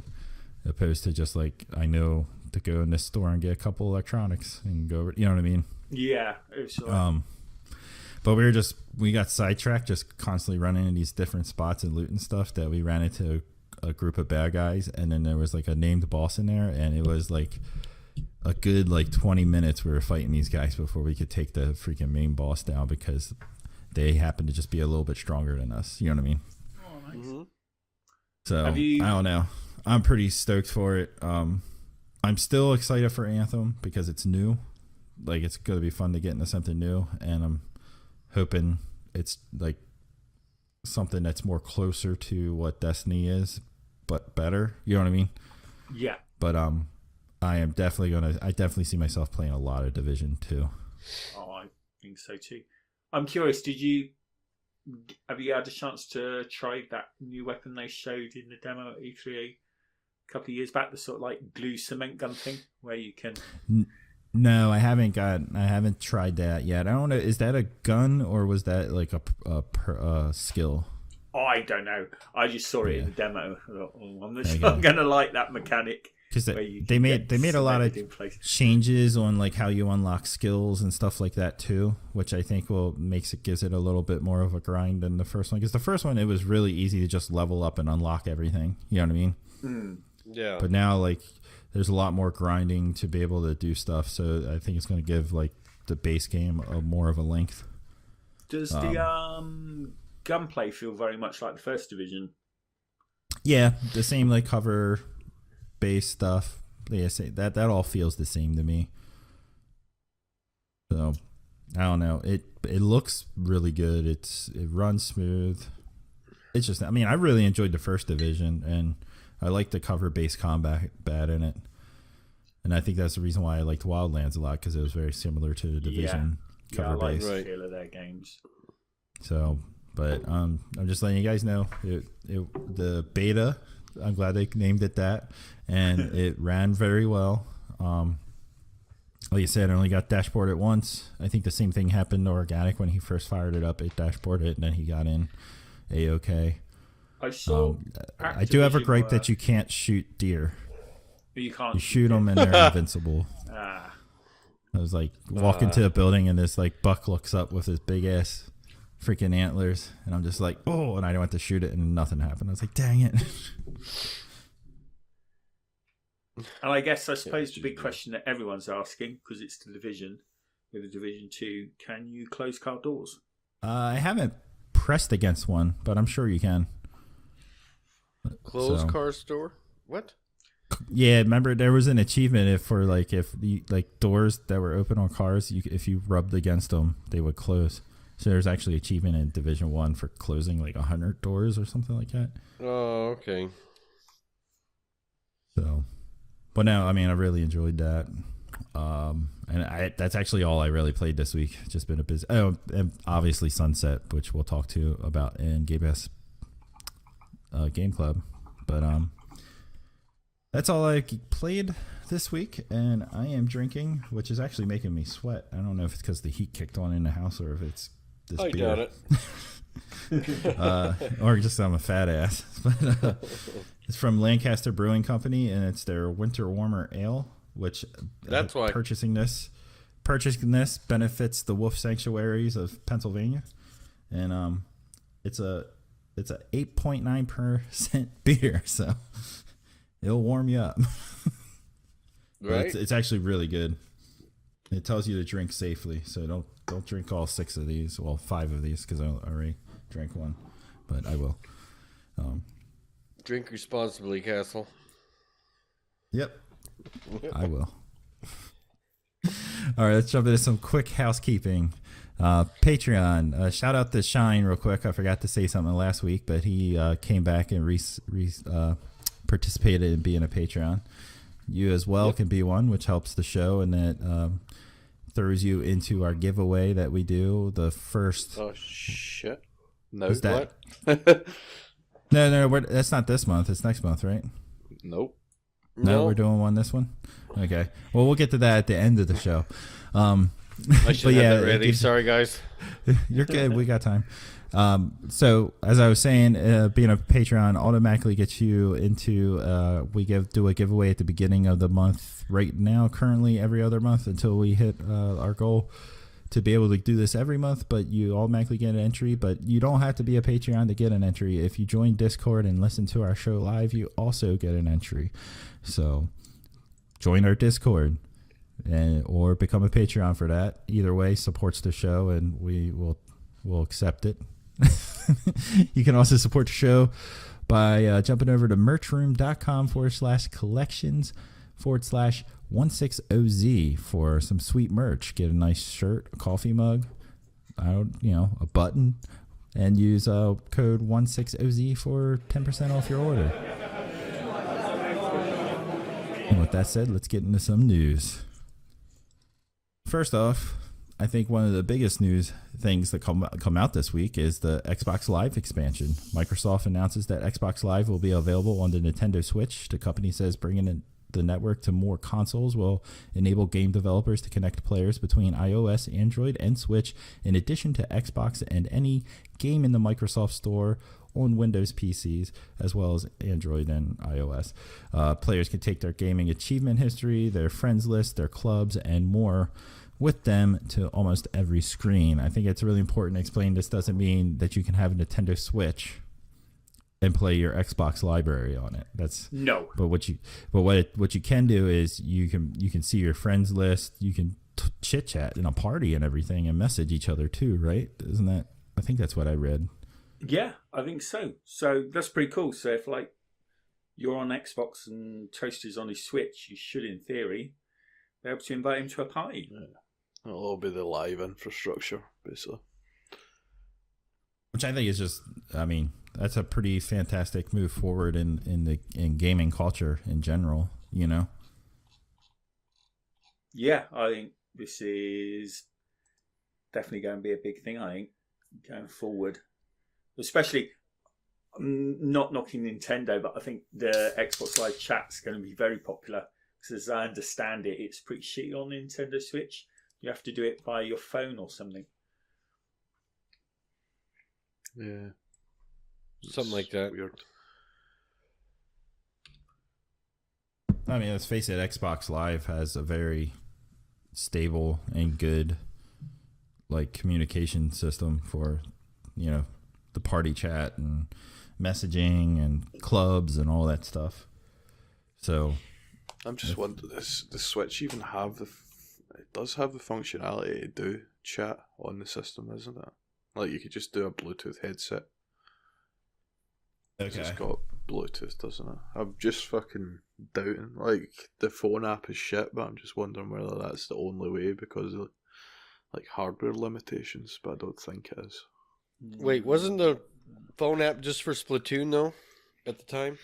opposed to just I know to go in this store and get a couple electronics and go over, you know what I mean? Yeah, it was But we got sidetracked just constantly running in these different spots and looting stuff that we ran into a group of bad guys, and then there was like a named boss in there, and it was like a good like 20 minutes we were fighting these guys before we could take the freaking main boss down because they happened to just be a little bit stronger than us. You know what I mean? Oh, nice. Mm-hmm. So I don't know. I'm pretty stoked for it. I'm still excited for Anthem because it's new. Like, it's going to be fun to get into something new, and I'm hoping it's like something that's more closer to what Destiny is, but better. You know what I mean? Yeah. But I definitely see myself playing a lot of Division 2. Oh, I think so too. I'm curious, have you had a chance to try that new weapon they showed in the demo at E3 a couple of years back, the sort of like glue cement gun thing where you can... No, I haven't tried that yet. I don't know. Is that a gun or was that like a skill? I don't know. I just saw it in the demo. I thought, I'm not going to like that mechanic. Because they made a lot of changes on like how you unlock skills and stuff like that too, which I think gives it a little bit more of a grind than the first one. Because the first one, it was really easy to just level up and unlock everything. You know what I mean? Mm. Yeah. But now like there's a lot more grinding to be able to do stuff. So I think it's going to give like the base game more of a length. Does the gunplay feel very much like the first Division? Yeah, the same like cover base stuff. Yeah, that all feels the same to me. So I don't know. It looks really good. It runs smooth. It's just, I mean, I really enjoyed the first Division, and I like the cover based combat in it. And I think that's the reason why I liked Wildlands a lot, because it was very similar to the Division cover based. I like the feel of their games. So, but I'm just letting you guys know the beta. I'm glad they named it that, and it ran very well. Like you said, I only got dashboarded once. I think the same thing happened to Organic when he first fired it up. It dashboarded, and then he got in A-OK. I saw. I do have a gripe that you can't shoot deer. You can't. You shoot them, and they're invincible. Ah. I was like, walk into a building, and this like buck looks up with his big ass freaking antlers, and I'm just like, oh, and I went to shoot it, and nothing happened. I was like, dang it. And I suppose the big question that everyone's asking, because it's the Division, with the Division 2, can you close car doors? I haven't pressed against one, but I'm sure you can. Closed car store? What? Yeah, remember there was an achievement if doors that were open on cars, if you rubbed against them, they would close. So there's actually achievement in Division 1 for closing like 100 doors or something like that. Oh, okay. So, but no, I mean, I really enjoyed that. And that's actually all I really played this week. Just been a busy. Oh, and obviously Sunset, which we'll talk to about in Gamepass Game Club. But that's all I played this week, and I am drinking, which is actually making me sweat. I don't know if it's because the heat kicked on in the house or if it's this beer. I doubt it. Or just I'm a fat ass. But it's from Lancaster Brewing Company, and it's their Winter Warmer Ale, which that's why purchasing this benefits the wolf sanctuaries of Pennsylvania, and it's a 8.9% beer, so it'll warm you up. Right. It's actually really good. It tells you to drink safely, so don't drink all 6 of these. Well, 5 of these because I already drank one, but I will. Drink responsibly, Castle. Yep, I will. All right, let's jump into some quick housekeeping. Patreon. Shout out to Shine real quick. I forgot to say something last week, but he came back and participated in being a Patreon. You as well can be one, which helps the show, and that throws you into our giveaway that we do. The first. Oh shit! No, is that? What? No, that's not this month. It's next month, right? Nope. No, we're doing one this one. Okay. Well, we'll get to that at the end of the show. I should have that ready. Sorry, guys. You're good. We got time. So as I was saying, being a Patreon automatically gets you into. We do a giveaway at the beginning of the month. Right now, currently every other month until we hit our goal to be able to do this every month, but you automatically get an entry. But you don't have to be a Patreon to get an entry. If you join Discord and listen to our show live, you also get an entry. So join our Discord or become a Patreon for that. Either way supports the show, and we'll accept it. You can also support the show by jumping over to merchroom.com/collections/160Z for some sweet merch. Get a nice shirt, a coffee mug, a button, and use code 160Z for 10% off your order. And with that said, let's get into some news. First off, I think one of the biggest news things that come out this week is the Xbox Live expansion. Microsoft announces that Xbox Live will be available on the Nintendo Switch. The company says bringing in the network to more consoles will enable game developers to connect players between iOS, Android, and Switch, in addition to Xbox and any game in the Microsoft Store on Windows PCs, as well as Android and iOS. Players can take their gaming achievement history, their friends list, their clubs, and more with them to almost every screen. I think it's really important to explain this doesn't mean that you can have a Nintendo Switch and play your Xbox library on it. That's no. But what you can do is you can see your friends list. You can chit chat in a party and everything, and message each other too, right? Isn't that? I think that's what I read. Yeah, I think so. So that's pretty cool. So if you're on Xbox and Toaster's on his Switch, you should, in theory, be able to invite him to a party. Yeah. It'll all be the live infrastructure, basically. Which I think is just, that's a pretty fantastic move forward in gaming culture in general, Yeah, I think this is definitely going to be a big thing, I think, going forward. Especially, not knocking Nintendo, but I think the Xbox Live chat's going to be very popular. Because as I understand it, it's pretty shitty on Nintendo Switch. You have to do it via your phone or something. Yeah. Something like that. Weird. Let's face it, Xbox Live has a very stable and good communication system for, the party chat and messaging and clubs and all that stuff. So I'm just wondering, does the Switch even have it does have the functionality to do chat on the system, isn't it? You could just do a Bluetooth headset. okay. It's got Bluetooth, doesn't it? I'm just fucking doubting. The phone app is shit, but I'm just wondering whether that's the only way because of hardware limitations, but I don't think it is. Wait, wasn't the phone app just for Splatoon though at the time?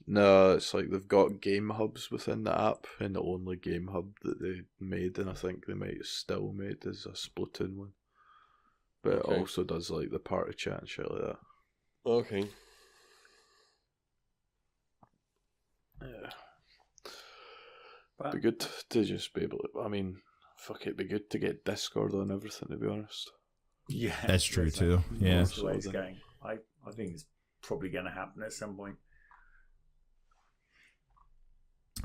No, it's they've got game hubs within the app, and the only game hub that they made, and I think they might have still made, is a Splatoon one. But Okay. it also does the party chat and shit like that. Okay. Yeah. But Be good to just be able to, fuck, it'd be good to get Discord on everything, to be honest. yeah, That's true too. Yeah. That's the way it's going. I think it's probably going to happen at some point.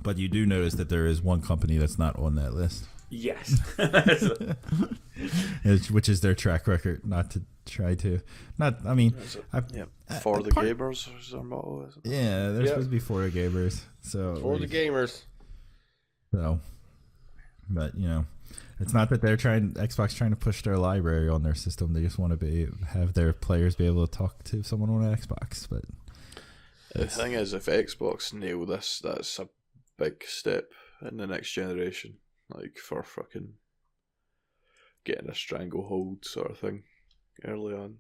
But you do notice that there is one company that's not on that list. Yes. Which is their track record, not to try to. For the gamers is our motto, isn't it? Yeah, they're supposed to be for the gamers. So For the gamers. So, but it's not that Xbox trying to push their library on their system. They just want to have their players be able to talk to someone on an Xbox. But the thing is, if Xbox nail this, that's a big step in the next generation. For fucking getting a stranglehold sort of thing early on.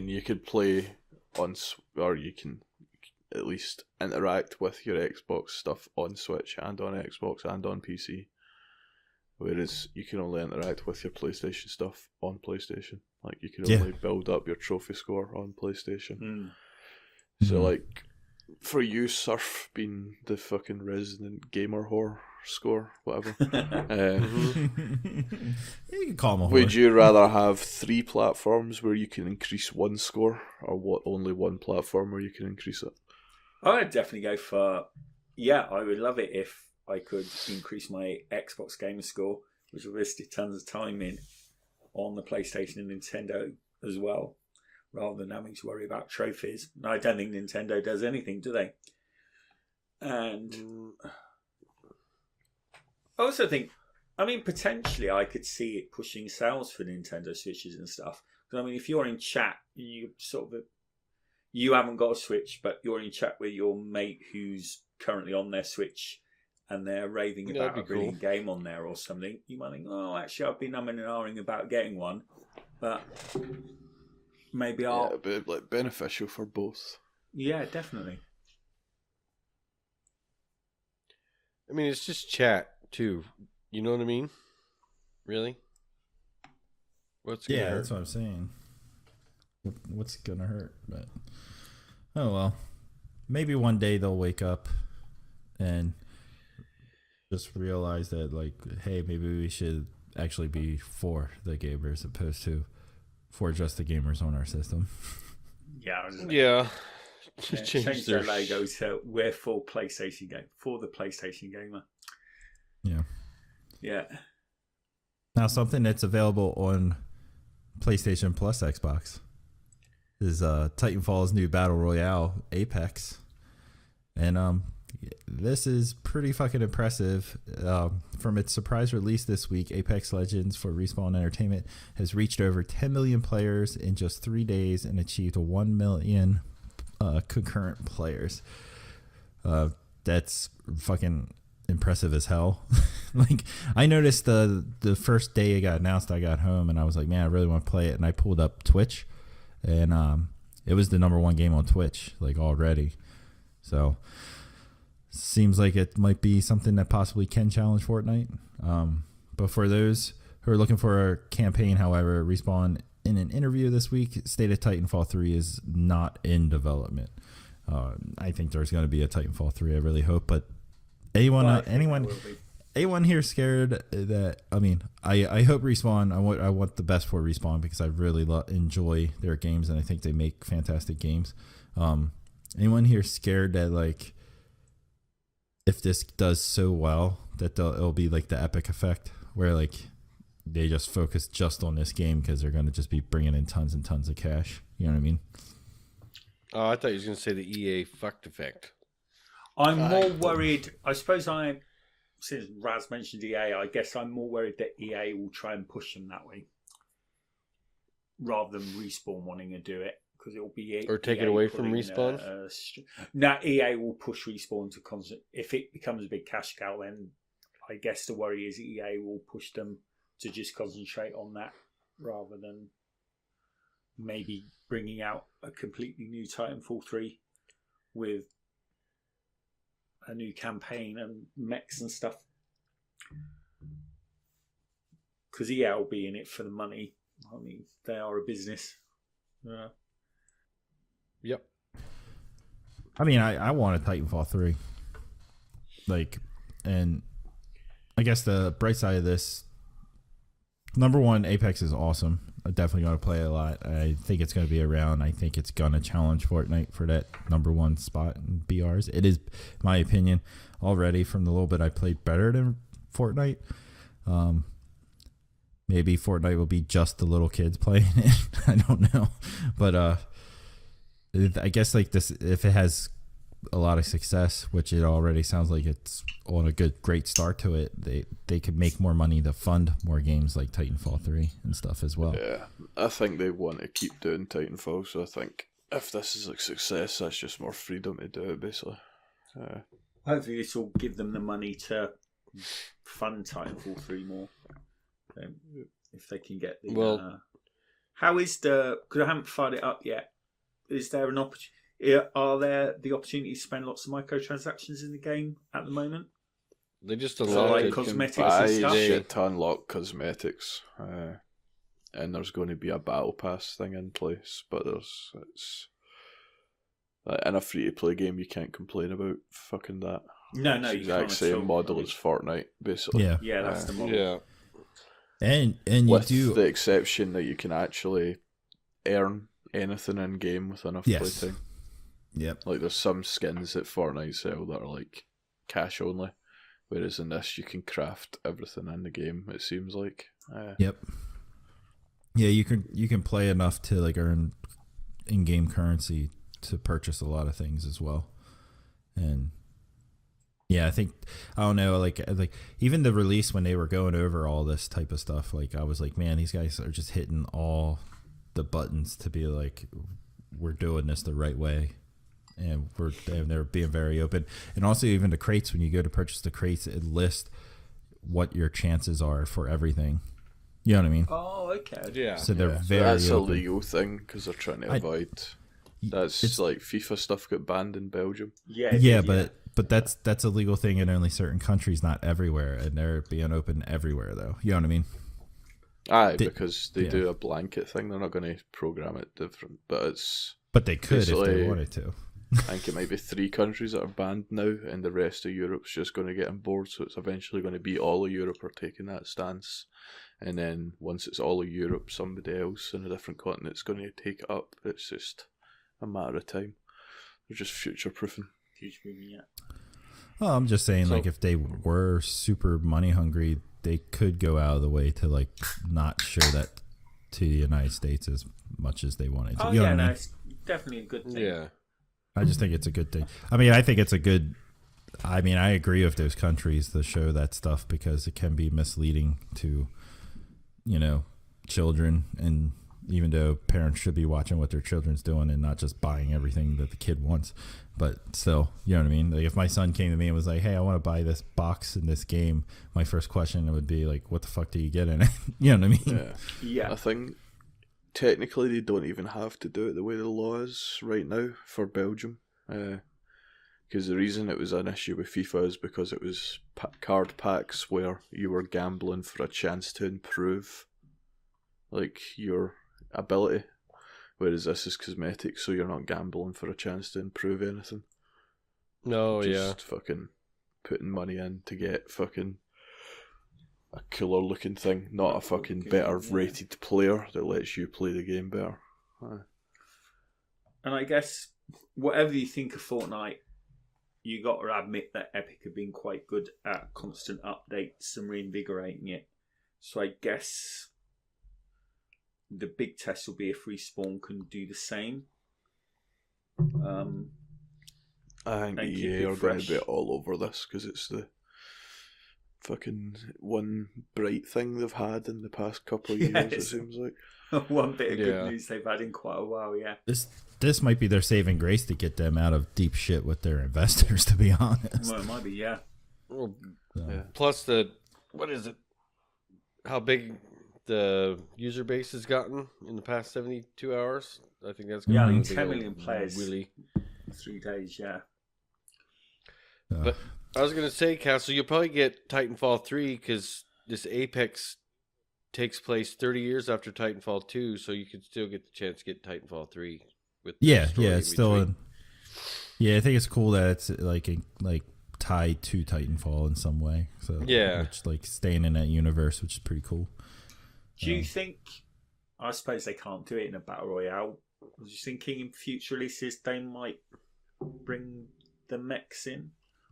You could play on, or you can at least interact with your Xbox stuff on Switch and on Xbox and on PC. Whereas you can only interact with your PlayStation stuff on PlayStation. You can only build up your trophy score on PlayStation. So for you, Surf being the fucking resident gamer whore score, whatever. you can call them a Would whore. you rather have 3 platforms where you can increase one score, or only one platform where you can increase it? I would definitely go for, I would love it if I could increase my Xbox gamer score, which will waste tons of time in on the PlayStation and Nintendo as well, rather than having to worry about trophies. I don't think Nintendo does anything, do they? And I also think, I mean, potentially I could see it pushing sales for Nintendo Switches and stuff. Because I mean, if you're in chat, you haven't got a Switch, but you're in chat with your mate who's currently on their Switch, and they're raving about a brilliant game on there or something. You might think, oh, actually, I've been umming and ahhing about getting one, but maybe I'll. Yeah, it'd be like beneficial for both. Yeah, definitely. I mean, it's just chat too. You know what I mean? Really? What's gonna hurt? That's what I'm saying. What's gonna hurt? But oh well, maybe one day they'll wake up and just realize that, like, hey, maybe we should actually be for the gamers as opposed to for just the gamers on our system. Yeah. Change their logo to we're for PlayStation game, for the PlayStation gamer. Yeah. Now, something that's available on PlayStation Plus Xbox is Titanfall's new battle royale, Apex, and this is pretty fucking impressive. From its surprise release this week, Apex Legends for Respawn Entertainment has reached over 10 million players in just 3 days and achieved 1 million concurrent players. That's fucking impressive as hell. Like, I noticed the first day it got announced, I got home and I was like, man, I really want to play it, and I pulled up Twitch, and it was the #1 game on Twitch, like, already. So seems like it might be something that possibly can challenge Fortnite. But for those who are looking for a campaign, however, Respawn in an interview this week stated Titanfall 3 is not in development. I think there's going to be a Titanfall 3, I really hope, but anyone here scared that, I mean, I hope Respawn, I want the best for Respawn because I really enjoy their games and I think they make fantastic games. Anyone here scared that, like, if this does so well that it'll be like the Epic effect where, like, they just focus just on this game because they're going to just be bringing in tons and tons of cash? You know what I mean? Oh, I thought you was going to say the EA fucked effect. I'm more worried, I suppose since Raz mentioned EA, I guess I'm more worried that EA will try and push them that way rather than Respawn wanting to do it, because it'll be or take EA it away from Respawn. Now EA will push Respawn to if it becomes a big cash cow, then I guess the worry is EA will push them to just concentrate on that rather than maybe bringing out a completely new Titanfall 3 with a new campaign and mechs and stuff. Because EA will be in it for the money. I mean, they are a business. Yep. I mean, I want a Titanfall 3. Like, and I guess the bright side of this, #1, Apex is awesome. I'm definitely going to play it a lot. I think it's going to be around. I think it's going to challenge Fortnite for that #1 spot in BRs. It is, my opinion, already from the little bit I played, better than Fortnite. Maybe Fortnite will be just the little kids playing it. I don't know. But I guess, like, this, if it has a lot of success, which it already sounds like it's on a great start to it, they could make more money to fund more games like Titanfall 3 and stuff as well. Yeah, I think they want to keep doing Titanfall, so I think if this is a success, that's just more freedom to do it, basically. Hopefully this will give them the money to fund Titanfall 3 more. If they can get the... how is because I haven't fired it up yet, is there an opportunity? Are there the opportunity to spend lots of microtransactions in the game at the moment? They just like allowed cosmetics buy and stuff. shit to unlock cosmetics, and there's going to be a battle pass thing in place. But it's in a free to play game, you can't complain about fucking that. No, it's the you exact can't same model as Fortnite, basically. Yeah, that's the model. Yeah, and you with do the exception that you can actually earn anything in game with enough playtime. Yep. Like, there's some skins that Fortnite sell that are like cash only, Whereas in this, you can craft everything in the game. It seems like. Yep. Yeah, you can play enough to like earn in-game currency to purchase a lot of things as well, and yeah, I don't know, like even the release when they were going over all this type of stuff, like I was like, man, these guys are just hitting all the buttons to be like, we're doing this the right way, and they're being very open. And also even the crates, when you go to purchase the crates, it lists what your chances are for everything. You know what I mean? Oh, okay. Yeah. So they're very that's open. a legal thing because they're trying to avoid. That's like FIFA stuff got banned in Belgium. Yeah, but that's a legal thing in only certain countries, not everywhere, and they're being open everywhere though. You know what I mean? Because they do a blanket thing. They're not going to program it different, but they could if they wanted to. I think it might be 3 countries that are banned now, and the rest of Europe's just going to get on board. So it's eventually going to be all of Europe are taking that stance, and then once it's all of Europe, somebody else in a different continent's going to take it up. It's just a matter of time. They're just future-proofing. Yeah. Well, I'm just saying, like, if they were super money hungry, they could go out of the way to like not show that to the United States as much as they wanted to. Oh, you know yeah, what I mean? it's definitely a good thing. Yeah. I just think it's a good thing. I mean, I think it's a good. I mean, I agree with those countries to show that stuff because it can be misleading to, children, and even though parents should be watching what their children's doing and not just buying everything that the kid wants, but still, you know what I mean? Like if my son came to me and was like, hey, I want to buy this box in this game, my first question would be like, what the fuck do you get in it? You know what I mean? Yeah. I think technically they don't even have to do it the way the law is right now for Belgium. Because the reason it was an issue with FIFA is because it was card packs where you were gambling for a chance to improve like your ability, whereas this is cosmetic, so you're not gambling for a chance to improve anything. No, Just fucking putting money in to get fucking a cooler looking thing, not a fucking better rated player that lets you play the game better. And I guess whatever you think of Fortnite, you got to admit that Epic have been quite good at constant updates and reinvigorating it. So I guess the big test will be if Respawn can do the same. I think EA are going to be all over this because it's the fucking one bright thing they've had in the past couple of years, it seems like. One bit of good news they've had in quite a while, yeah. This might be their saving grace to get them out of deep shit with their investors, to be honest. Well, it might be, yeah. Well, plus how big the user base has gotten in the past 72 hours. I think that's I to mean, be 10 million players really. 3 days, yeah. But I was going to say, Castle, you'll probably get Titanfall 3 because this Apex takes place 30 years after Titanfall 2, so you could still get the chance to get Titanfall 3. With it's still I think it's cool that it's like tied to Titanfall in some way. So which like staying in that universe, which is pretty cool. Do you think? I suppose they can't do it in a battle royale. I was just thinking in future releases they might bring the mechs in,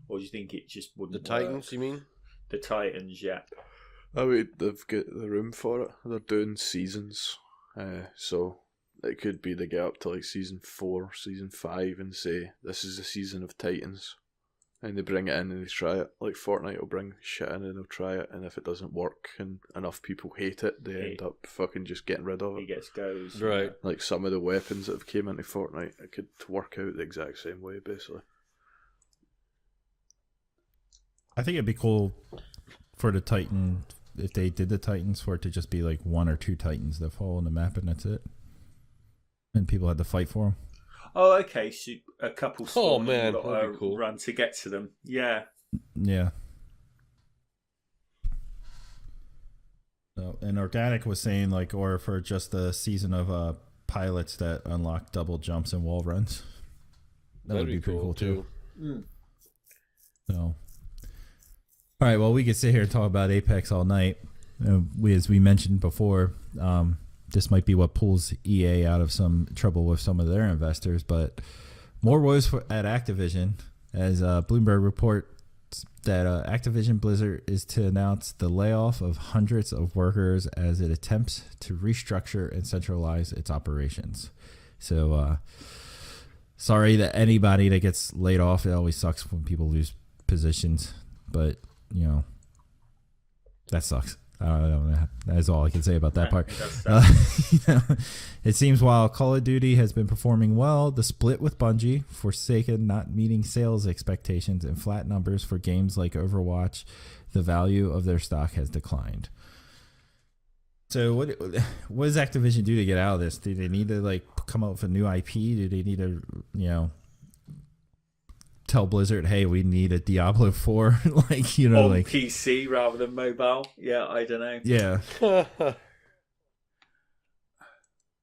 or do you think it just wouldn't? The Titans, you mean? The Titans, yeah. I mean, they've got the room for it. They're doing seasons, so it could be they get up to like season 4, season 5, and say this is the season of Titans, and they bring it in and they try it. Like Fortnite will bring shit in and they'll try it, and if it doesn't work and enough people hate it, they end up fucking just getting rid of it. He gets goes, right? Like some of the weapons that have came into Fortnite, it could work out the exact same way, basically. I think it'd be cool for the Titan, if they did the Titans, for it to just be like 1 or 2 Titans that fall on the map and that's it. And people had to fight for them. Oh, okay. So a couple. Oh man, that'd be cool. Run to get to them. Yeah. Yeah. So, and Organic was saying like, or for just a season of pilots that unlock double jumps and wall runs. That'd be pretty cool too. So, all right. Well, we could sit here and talk about Apex all night. As we mentioned before, this might be what pulls EA out of some trouble with some of their investors, but more woes at Activision as Bloomberg report that Activision Blizzard is to announce the layoff of hundreds of workers as it attempts to restructure and centralize its operations. So, sorry that anybody that gets laid off. It always sucks when people lose positions, but you know, that sucks. That's all I can say about that part. You know, it seems while Call of Duty has been performing well, the split with Bungie, forsaken not meeting sales expectations and flat numbers for games like Overwatch, the value of their stock has declined. So what does Activision do to get out of this? Do they need to like come up with a new IP? Do they need to, you know, tell Blizzard, hey, we need a Diablo 4, like, you know, on like PC rather than mobile? Yeah, I don't know. Yeah.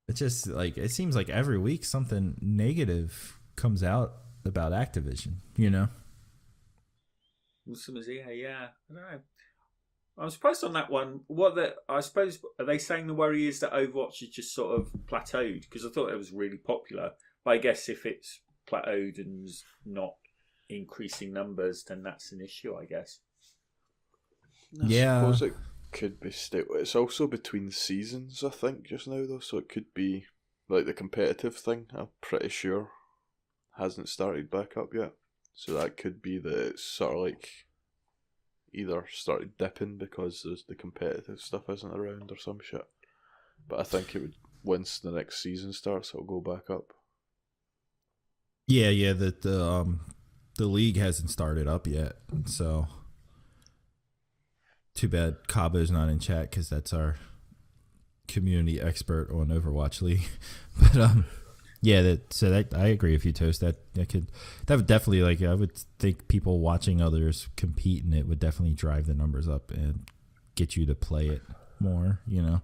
It's just like, it seems like every week something negative comes out about Activision, you know? Yeah, I don't know. I'm surprised on that one. I suppose, are they saying the worry is that Overwatch is just sort of plateaued? Because I thought it was really popular. But I guess if it's plateaued and not increasing numbers, then that's an issue, I guess. Yeah. I suppose it could be it's also between seasons, I think, just now though, so it could be like the competitive thing, I'm pretty sure hasn't started back up yet. So that could be that it's sort of like either started dipping because the competitive stuff isn't around or some shit. But I think it would, once the next season starts, it'll go back up. Yeah, the league hasn't started up yet, so too bad Cabo's not in chat because that's our community expert on Overwatch League. But yeah, I agree with you, Toast. That would definitely, like, I would think people watching others compete in it would definitely drive the numbers up and get you to play it more, you know.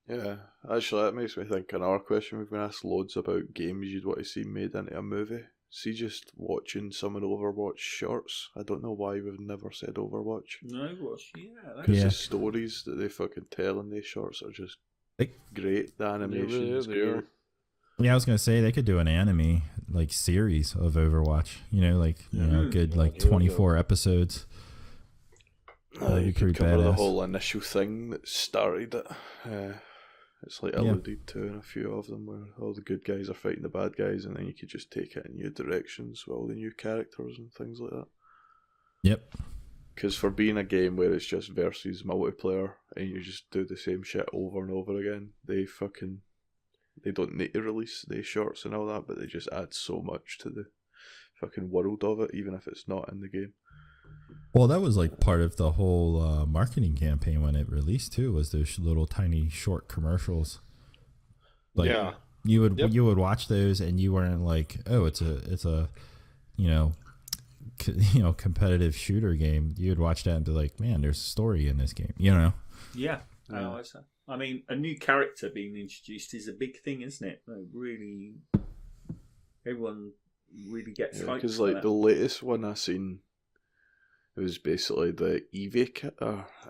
Yeah, actually, that makes me think another question we've been asked loads about games you'd want to see made into a movie. See, just watching some of the Overwatch shorts. I don't know why we've never said Overwatch. No, yeah. Because the stories that they fucking tell in these shorts are just great. The animation is great. Yeah, I was gonna say they could do an anime like series of Overwatch. You know, like good like 24 episodes. You could cover the whole initial thing that started it. It's like alluded to in a few of them where all the good guys are fighting the bad guys, and then you could just take it in new directions with all the new characters and things like that. Yep. Because for being a game where it's just versus multiplayer and you just do the same shit over and over again, they don't need to release the shorts and all that, but they just add so much to the fucking world of it, even if it's not in the game. Well, that was like part of the whole marketing campaign when it released too. Was those little tiny short commercials? Like, you would watch those and you weren't like, oh, it's a competitive shooter game. You would watch that and be like, man, there's a story in this game, you know? Yeah. I mean, a new character being introduced is a big thing, isn't it? Really, everyone really gets hyped. Because like the latest one I seen, it was basically the Eevee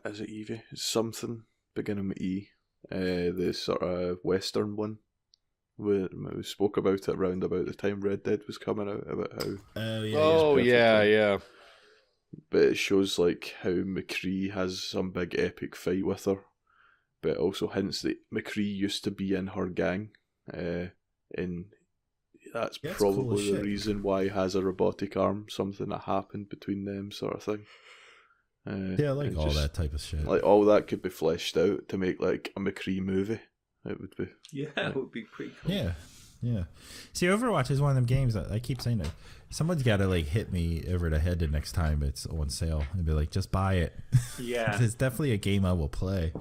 is it Eevee? It's something beginning with E. The sort of Western one. We spoke about it around about the time Red Dead was coming out, about how yeah. But it shows like how McCree has some big epic fight with her. But it also hints that McCree used to be in her gang. And that's probably the reason why he has a robotic arm, something that happened between them sort of thing. I like all that type of shit. Like all that could be fleshed out to make like a McCree movie. It would be. Yeah, it would be pretty cool. Yeah. See, Overwatch is one of them games that I keep saying that someone's got to like hit me over the head the next time it's on sale and be like, just buy it. Yeah. It's definitely a game I will play.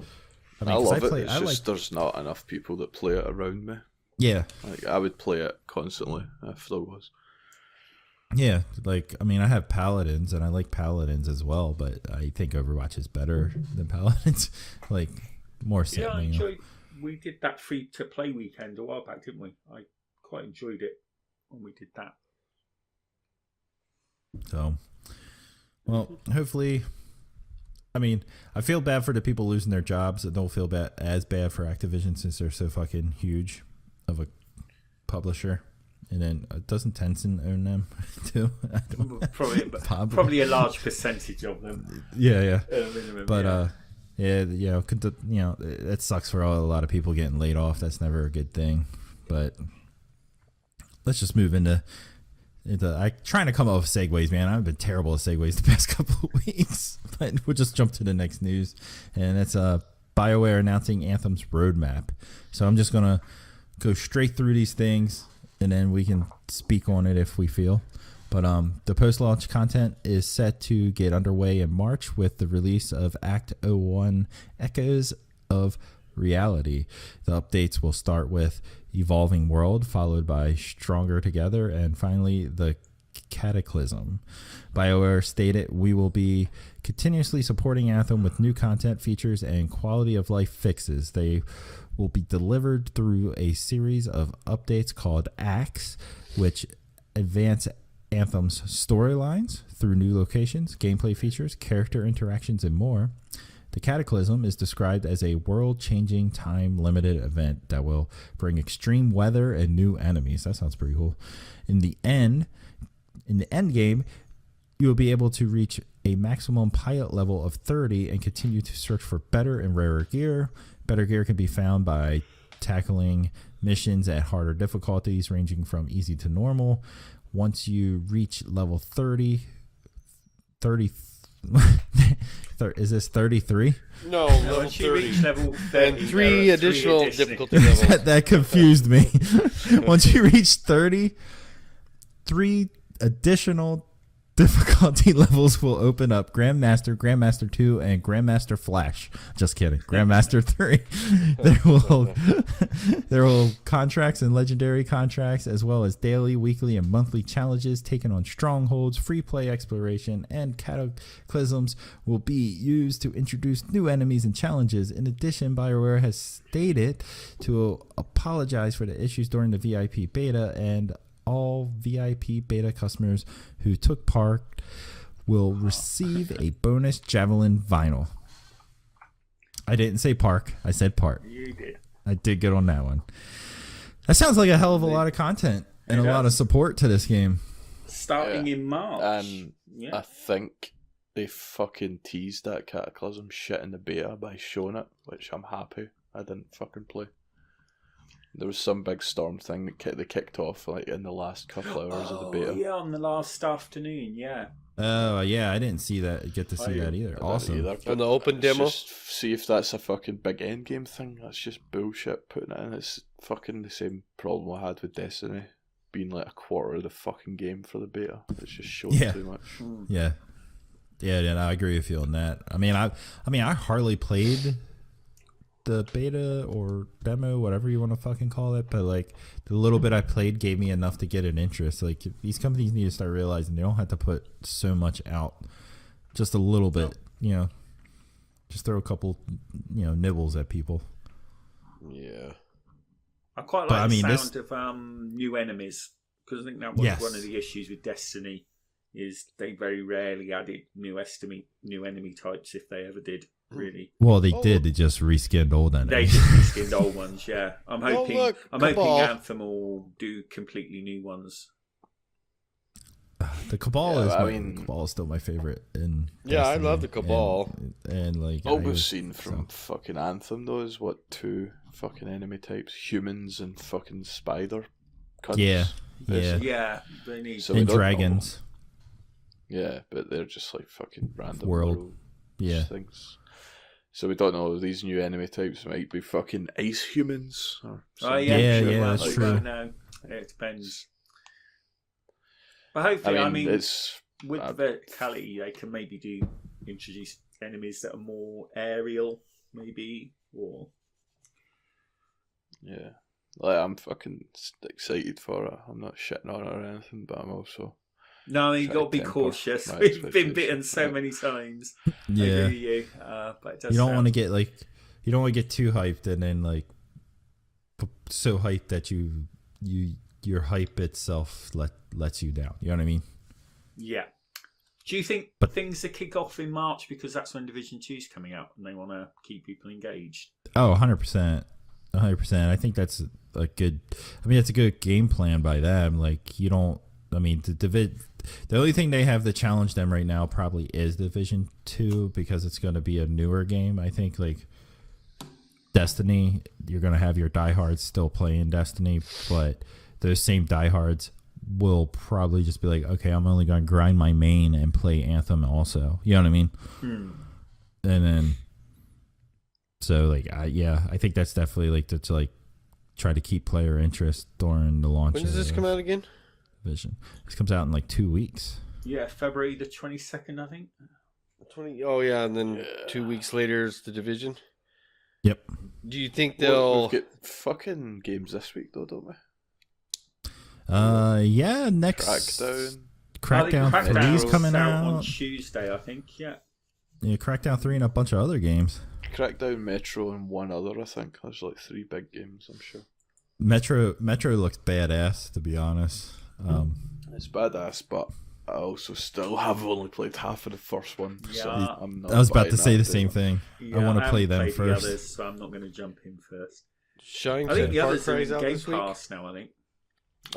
I love it. It's just there's not enough people that play it around me. Yeah. Like I would play it constantly if there was. Yeah, like, I mean, I have Paladins and I like Paladins as well, but I think Overwatch is better than Paladins. Like, more setting. Yeah, we did that free to play weekend a while back, didn't we? I quite enjoyed it when we did that. So, well, hopefully, I mean, I feel bad for the people losing their jobs. I don't feel as bad for Activision since they're so fucking huge of a publisher. And then doesn't Tencent own them too? Probably a large percentage of them. Yeah. Minimum, But it sucks for a lot of people getting laid off. That's never a good thing. But let's just move into I'm trying to come up with segues, man. I've been terrible at segues the past couple of weeks. But we'll just jump to the next news, and that's BioWare announcing Anthem's roadmap. So I'm just gonna go straight through these things, and then we can speak on it if we feel. But the post-launch content is set to get underway in March with the release of Act 01 Echoes of Reality. The updates will start with Evolving World, followed by Stronger Together, and finally the Cataclysm. BioWare stated, "We will be continuously supporting Anthem with new content, features, and quality of life fixes. They will be delivered through a series of updates called Acts, which advance Anthem's storylines through new locations, gameplay features, character interactions, and more. The Cataclysm is described as a world-changing, time-limited event that will bring extreme weather and new enemies." That sounds pretty cool. In the end game, you will be able to reach a maximum pilot level of 30 and continue to search for better and rarer gear. Better gear can be found by tackling missions at harder difficulties, ranging from easy to normal. Once you reach level 30 is this 33? No, level Once you 30. reach level 30, And three additional difficulty that, levels. that confused me. Once you reach 30, 3 additional difficulty levels will open up: Grandmaster, Grandmaster 2, and Grandmaster Flash. Just kidding. Grandmaster 3. There will contracts and legendary contracts, as well as daily, weekly, and monthly challenges taken on strongholds. Free play exploration and cataclysms will be used to introduce new enemies and challenges. In addition, BioWare has stated to apologize for the issues during the VIP beta, and all VIP beta customers who took part will receive a bonus Javelin vinyl. I didn't say park. I said part. You did. I did good on that one. That sounds like a hell of a lot of content and a lot of support to this game. Starting in March. And I think they fucking teased that Cataclysm shit in the beta by showing it, which I'm happy I didn't fucking play. There was some big storm thing that they kicked off like in the last couple of hours of the beta. Yeah, on the last afternoon, yeah. Oh, yeah, I didn't see that. Get to see that either. Awesome. On the open demo? Just see if that's a fucking big endgame thing. That's just bullshit putting it in. It's fucking the same problem I had with Destiny, being like a quarter of the fucking game for the beta. It's just showing too much. Yeah, no, I agree with you on that. I mean, I hardly played the beta or demo, whatever you want to fucking call it, but like the little bit I played gave me enough to get an interest. Like these companies need to start realizing they don't have to put so much out, just a little bit, just throw a couple, nibbles at people. Yeah, I quite like the sound of new enemies, because I think that was one of the issues with Destiny, is they very rarely added new enemy types, if they ever did. Really? Well, they did. They just reskinned old enemies. They just reskinned old ones. Yeah, I'm hoping. I'm hoping Cabal. Anthem will do completely new ones. The Cabal Cabal is still my favorite. I love the Cabal. And like all we've seen from fucking Anthem though is what, 2 fucking enemy types: humans and fucking spider. Cunts, Yeah. They need and dragons. Yeah, but they're just like fucking random world things. So we don't know, these new enemy types might be fucking ice humans or something. That's true. No, it depends. But hopefully, it's with verticality, they can maybe introduce enemies that are more aerial, maybe, or like I'm fucking excited for it. I'm not shitting on it or anything, but I'm also you got to be cautious. We've been bitten so many times. Yeah, I agree with you. But it does you don't want to get you don't want to get too hyped and then like so hyped that your hype itself lets you down. You know what I mean? Yeah. Do you think things will kick off in March because that's when Division 2 is coming out and they want to keep people engaged? Oh, 100%. 100%. I think that's a good. I mean, it's a good game plan by them. Like you don't. I mean, the only thing they have to challenge them right now probably is Division 2 because it's going to be a newer game. I think like Destiny, you're going to have your diehards still playing Destiny, but those same diehards will probably just be like, okay, I'm only going to grind my main and play Anthem also. You know what I mean? And then, so like, I think that's definitely like to like try to keep player interest during the launch. When does this come out again? Vision. This comes out in like 2 weeks. Yeah, February the 22nd, I think. 20. Oh yeah, and then 2 weeks later is the Division. Yep. Do you think they'll We've got fucking games this week though, don't we? Yeah, next Crackdown 3 is coming out on Tuesday, I think. Yeah. Yeah, Crackdown 3 and a bunch of other games. Crackdown, Metro, and one other. I think there's like 3 big games. I'm sure. Metro looks badass, to be honest. It's badass, but I also still have only played half of the first one. Yeah. So I'm not I was about to buying say that, the same thing. Yeah, I want to haven't play them played first. The others, so I'm not going to jump in first. Shine I think the Far others are Cry's in out Game this week? Pass now, I think.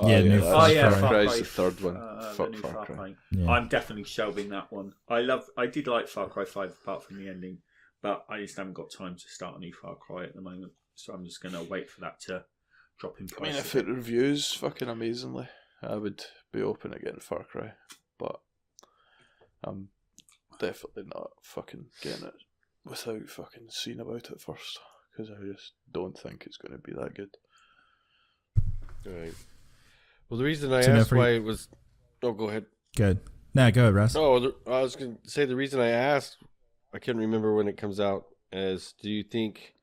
Yeah, new Far Cry. Far Cry's the third one. The Fuck new Far Cry. Yeah. I'm definitely shelving that one. I did like Far Cry 5 apart from the ending, but I just haven't got time to start a new Far Cry at the moment, so I'm just going to wait for that to drop in I mean, price. if it reviews fucking amazingly, I would be open to getting Far Cry, but I'm definitely not fucking getting it without fucking seeing about it first, because I just don't think it's going to be that good. Right. Well, the reason I So now asked for why it was... Oh, go ahead. Good. Nah, go ahead, Russ. Oh, I was going to say the reason I asked, I can't remember when it comes out, is do you think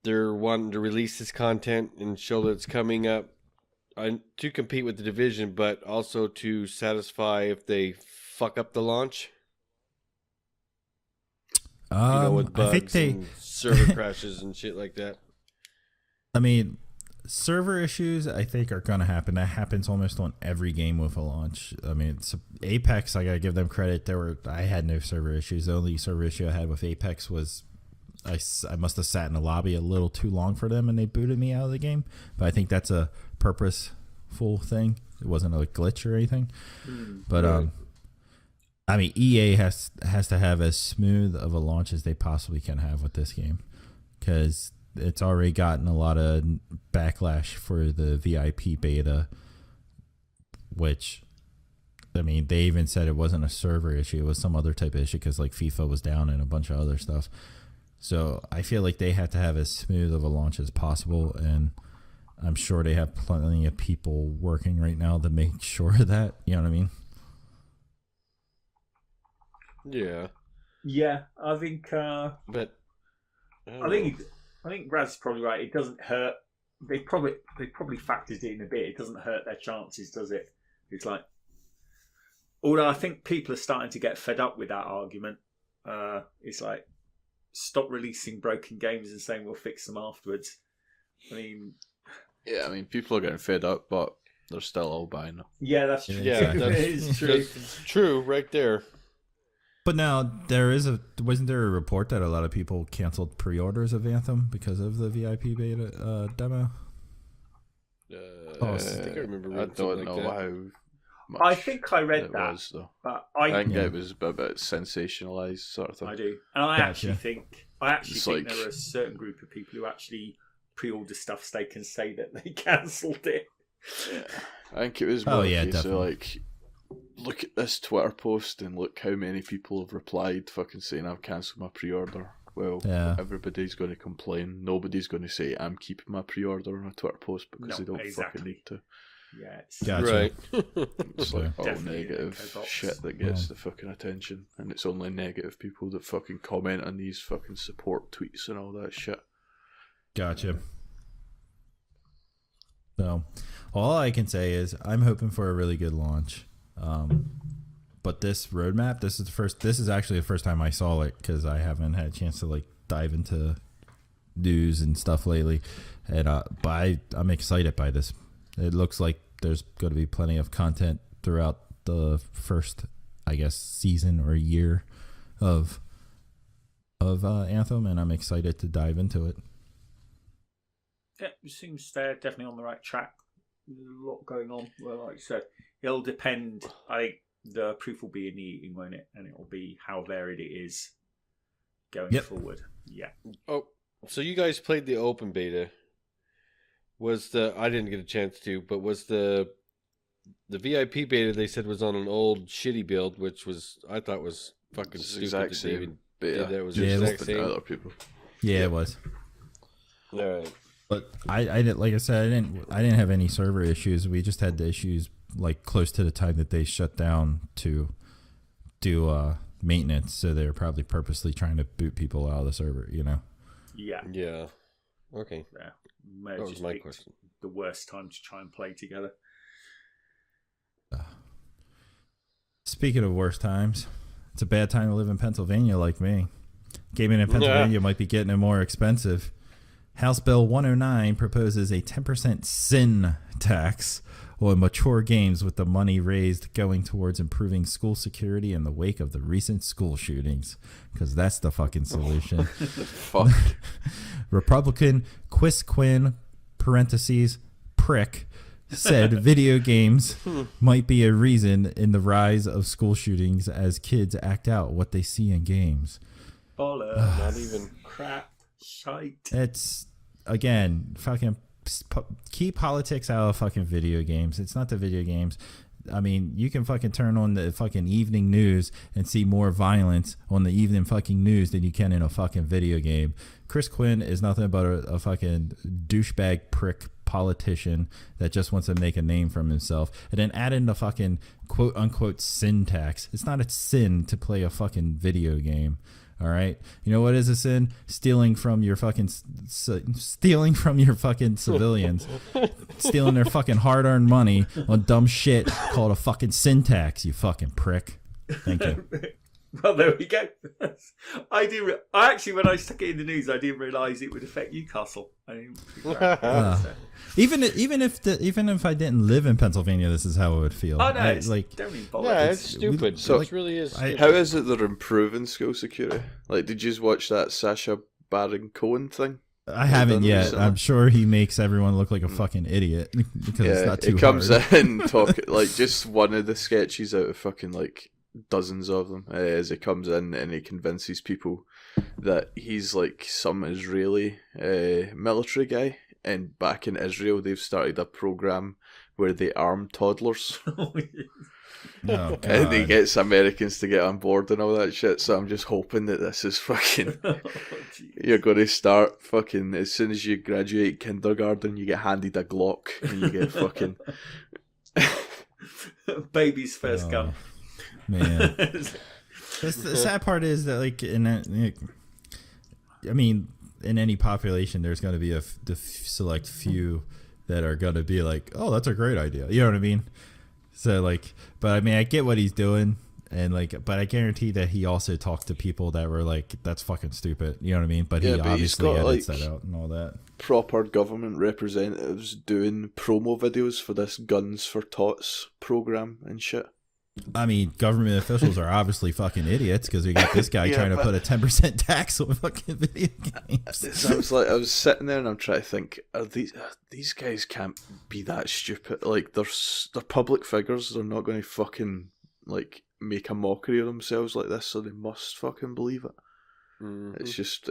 they're wanting to release this content and show that it's coming up to compete with the Division, but also to satisfy if they fuck up the launch? With bugs I think they... and server crashes and shit like that. I mean, server issues, I think, are going to happen. That happens almost on every game with a launch. I mean, Apex, I got to give them credit. I had no server issues. The only server issue I had with Apex was I must have sat in the lobby a little too long for them, and they booted me out of the game. But I think that's a purposeful thing. It wasn't a glitch or anything. But right. I mean, EA has to have as smooth of a launch as they possibly can have with this game, because it's already gotten a lot of backlash for the VIP beta, which, I mean, they even said it wasn't a server issue. It was some other type of issue because like FIFA was down and a bunch of other stuff. So I feel like they have to have as smooth of a launch as possible, and I'm sure they have plenty of people working right now to make sure of that. You know what I mean? Yeah. Yeah, I think. But I think Brad's probably right. It doesn't hurt. They probably factored it in a bit. It doesn't hurt their chances, does it? It's like, although I think people are starting to get fed up with that argument. It's like, stop releasing broken games and saying we'll fix them afterwards. I mean, yeah, I mean, people are getting fed up, but they're still all buying them. Yeah, that's true. Yeah, It is true. That's true right there. But now wasn't there a report that a lot of people canceled pre-orders of Anthem because of the VIP beta demo? I think I remember I reading don't something know like that. how much I think I read it that, was, though. but I I think Yeah. it was a bit sensationalized sort of thing. I do, and I Gotcha. actually think It's like- there are a certain group of people who actually pre-order stuff so they can say that they cancelled it. Yeah. I think it was Oh, more yeah, a case of definitely. like, look at this Twitter post and look how many people have replied fucking saying I've cancelled my pre-order. Well, Yeah. everybody's going to complain. Nobody's going to say I'm keeping my pre-order on a Twitter post because No, they don't exactly. fucking need to. Yeah, it's, Gotcha. Right. It's like all Definitely negative echo box. shit that gets the fucking attention, and it's only negative people that fucking comment on these fucking support tweets and all that shit. Gotcha. So, all I can say is I'm hoping for a really good launch. But this roadmap, this is actually the first time I saw it because I haven't had a chance to like dive into news and stuff lately. And but I'm excited by this. It looks like there's going to be plenty of content throughout the first, I guess, season or year of Anthem, and I'm excited to dive into it. Yeah, it seems they're definitely on the right track. There's a lot going on. Well, like you said, it'll depend. I think the proof will be in the eating, won't it? And it'll be how varied it is going forward. Yeah. Oh, so you guys played the open beta. I didn't get a chance to, but was the VIP beta they said was on an old shitty build, which I thought was fucking stupid. Exact that same David beta. did that. Was Yeah, the it exact same. Other people. Yeah, it was. All right. But I didn't, like I said, I didn't have any server issues. We just had the issues like close to the time that they shut down to do maintenance. So they were probably purposely trying to boot people out of the server, you know? Yeah. Yeah. Okay. Yeah. That was my question. The worst time to try and play together. Speaking of worst times, it's a bad time to live in Pennsylvania like me. Gaming in Pennsylvania might be getting more expensive. House Bill 109 proposes a 10% sin tax on mature games, with the money raised going towards improving school security in the wake of the recent school shootings. Because that's the fucking solution. Fuck. Republican Quis Quinn, parentheses, prick, said video games might be a reason in the rise of school shootings as kids act out what they see in games. Bollocks. Not even. Crap. Shite. It's, again, fucking keep politics out of fucking video games. It's not the video games. I mean, you can fucking turn on the fucking evening news and see more violence on the evening fucking news than you can in a fucking video game. Chris Quinn is nothing but a fucking douchebag prick politician that just wants to make a name for himself. And then add in the fucking quote unquote sin tax. It's not a sin to play a fucking video game. All right, you know what is a sin? Stealing from your fucking civilians, stealing their fucking hard-earned money on dumb shit called a fucking sin tax. You fucking prick. Thank you. Well, there we go. I actually, when I stuck it in the news, I didn't realise it would affect Newcastle. I didn't figure out even if I didn't live in Pennsylvania, this is how it would feel. Oh no, like, it's stupid. So it really is. How is it they're improving school security? Like, did you just watch that Sacha Baron Cohen thing? I haven't yet. I'm sure he makes everyone look like a fucking idiot because it's not too hard. It comes in talking like just one of the sketches out of fucking like dozens of them, as he comes in and he convinces people that he's like some Israeli military guy, and back in Israel they've started a program where they arm toddlers. Oh, and he gets Americans to get on board and all that shit. So I'm just hoping that this is fucking you're going to start fucking as soon as you graduate kindergarten, you get handed a Glock and you get fucking baby's first gun. Man, the sad part is that, like, in any population, there's going to be the select few that are going to be like, "Oh, that's a great idea." You know what I mean? So, like, but I mean, I get what he's doing, and like, but I guarantee that he also talked to people that were like, "That's fucking stupid." You know what I mean? But he obviously edits that out and all that. Proper government representatives doing promo videos for this Guns for Tots program and shit. I mean, government officials are obviously fucking idiots because we got this guy trying to put a 10% tax on fucking video games. I was sitting there and I'm trying to think, are these guys can't be that stupid. Like, they're public figures. They're not going to fucking like make a mockery of themselves like this, so they must fucking believe it. Mm-hmm.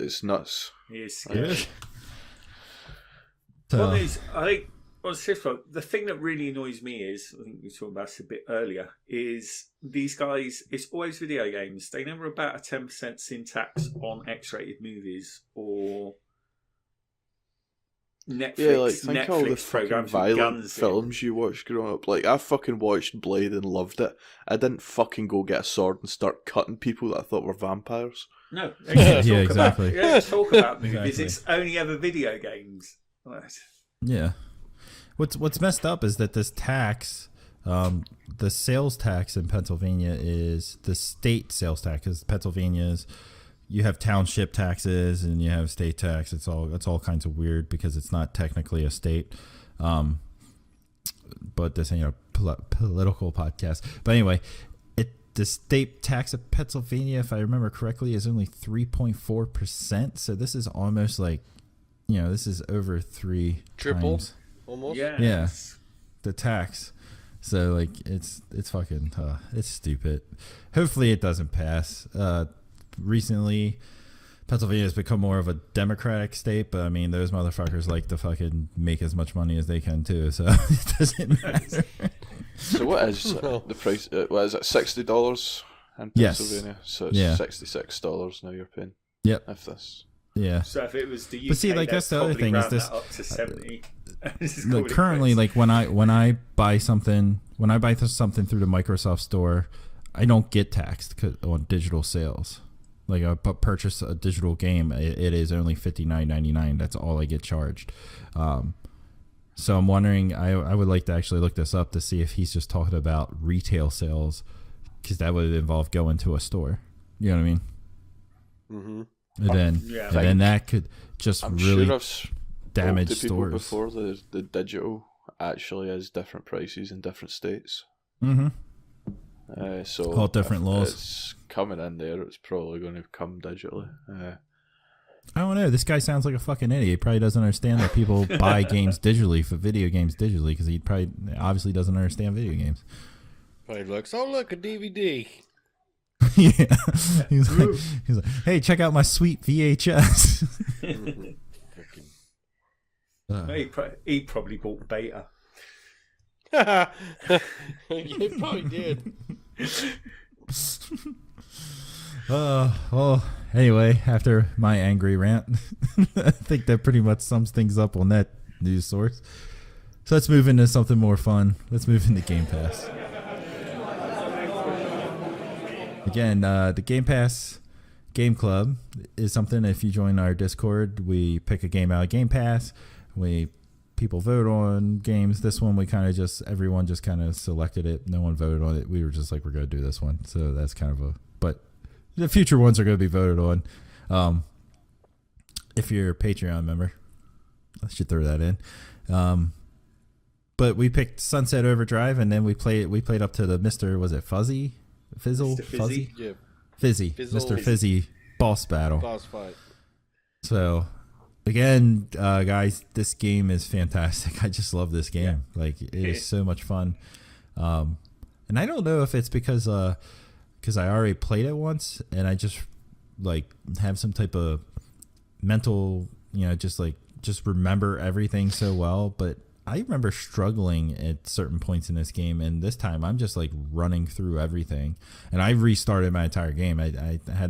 It's nuts. It is scary. So, Well, I think. Well, the thing that really annoys me is, I think we were talking about this a bit earlier, is these guys, it's always video games. They never about a 10% sin tax on X-rated movies or Netflix. Yeah, like, think Netflix all the fucking programs violent films you watched growing up. Like, I fucking watched Blade and loved it. I didn't fucking go get a sword and start cutting people that I thought were vampires. No. Yeah, exactly. Talk about movies. Exactly. It's only ever video games. Right. Yeah. What's messed up is that this tax, the sales tax in Pennsylvania is the state sales tax. Because Pennsylvania's, you have township taxes and you have state tax. It's all kinds of weird because it's not technically a state. But this ain't a political podcast. But anyway, the state tax of Pennsylvania, if I remember correctly, is only 3.4%. So this is almost like this is over 3 Triple? times Almost. Yeah. the tax. So like it's fucking it's stupid. Hopefully it doesn't pass. Recently Pennsylvania has become more of a democratic state, but I mean those motherfuckers like to fucking make as much money as they can too, so it doesn't matter. So what is the price? What is it? $60 in Pennsylvania. So it's $66 now you're paying. Yep. If this. Yeah. So if it was the UK, But see, like that's the other thing is this. Up to 70. Like currently, like when I buy something through the Microsoft Store, I don't get taxed on digital sales. Like I purchase a digital game, it is only $59.99. That's all I get charged. So I'm wondering, I would like to actually look this up to see if he's just talking about retail sales, because that would involve going to a store. You know what I mean? Mm-hmm. And then that could just I'm really sure I've damage told to people stores. before the digital actually has different prices in different states. Mm-hmm. So all different if laws. It's coming in there. It's probably going to come digitally. I don't know. This guy sounds like a fucking idiot. He probably doesn't understand that people buy games digitally for video games digitally, because he probably obviously doesn't understand video games. Probably looks. Oh, look, a DVD. Yeah. He's like, hey, check out my sweet VHS. He probably bought beta. He probably did. Well, anyway, after my angry rant, I think that pretty much sums things up on that news source. So let's move into something more fun. Let's move into Game Pass. Again, the Game Pass Game Club is something, if you join our Discord, we pick a game out of Game Pass. People vote on games. This one, everyone just kind of selected it. No one voted on it. We were just like, we're going to do this one. So that's kind of but the future ones are going to be voted on. If you're a Patreon member, I should throw that in. But we picked Sunset Overdrive, and then we played up to the was it Fuzzy? Fizzle? Mr. Fizzy? Fuzzy? Yeah. Fizzy. Fizzle. Mr. Fizzy boss battle. Boss fight. So, again, guys, this game is fantastic. I just love this game. Yeah. Like, it is so much fun. And I don't know if it's because I already played it once, and I just like have some type of mental, just remember everything so well. But I remember struggling at certain points in this game, and this time I'm just like running through everything. And I restarted my entire game. I have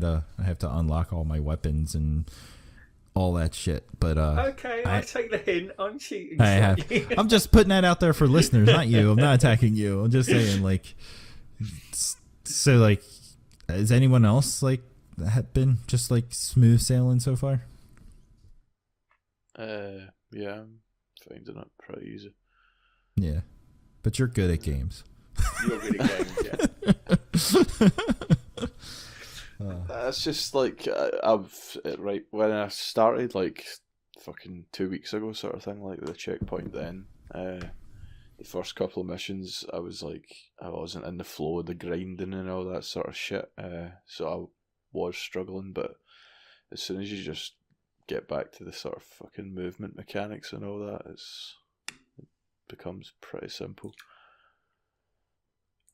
to unlock all my weapons and all that shit. But okay, I take the hint. I'm cheating. I'm just putting that out there for listeners, not you. I'm not attacking you. I'm just saying, like, so like, has anyone else like been just like smooth sailing so far? Yeah, I'm finding it pretty easy. Yeah, but you're good at games. You're good at games, yeah. It's just like right when I started, like fucking 2 weeks ago, sort of thing, like the checkpoint. Then the first couple of missions, I was like, I wasn't in the flow of the grinding and all that sort of shit. So I was struggling, but as soon as you just get back to the sort of fucking movement mechanics and all that, it becomes pretty simple.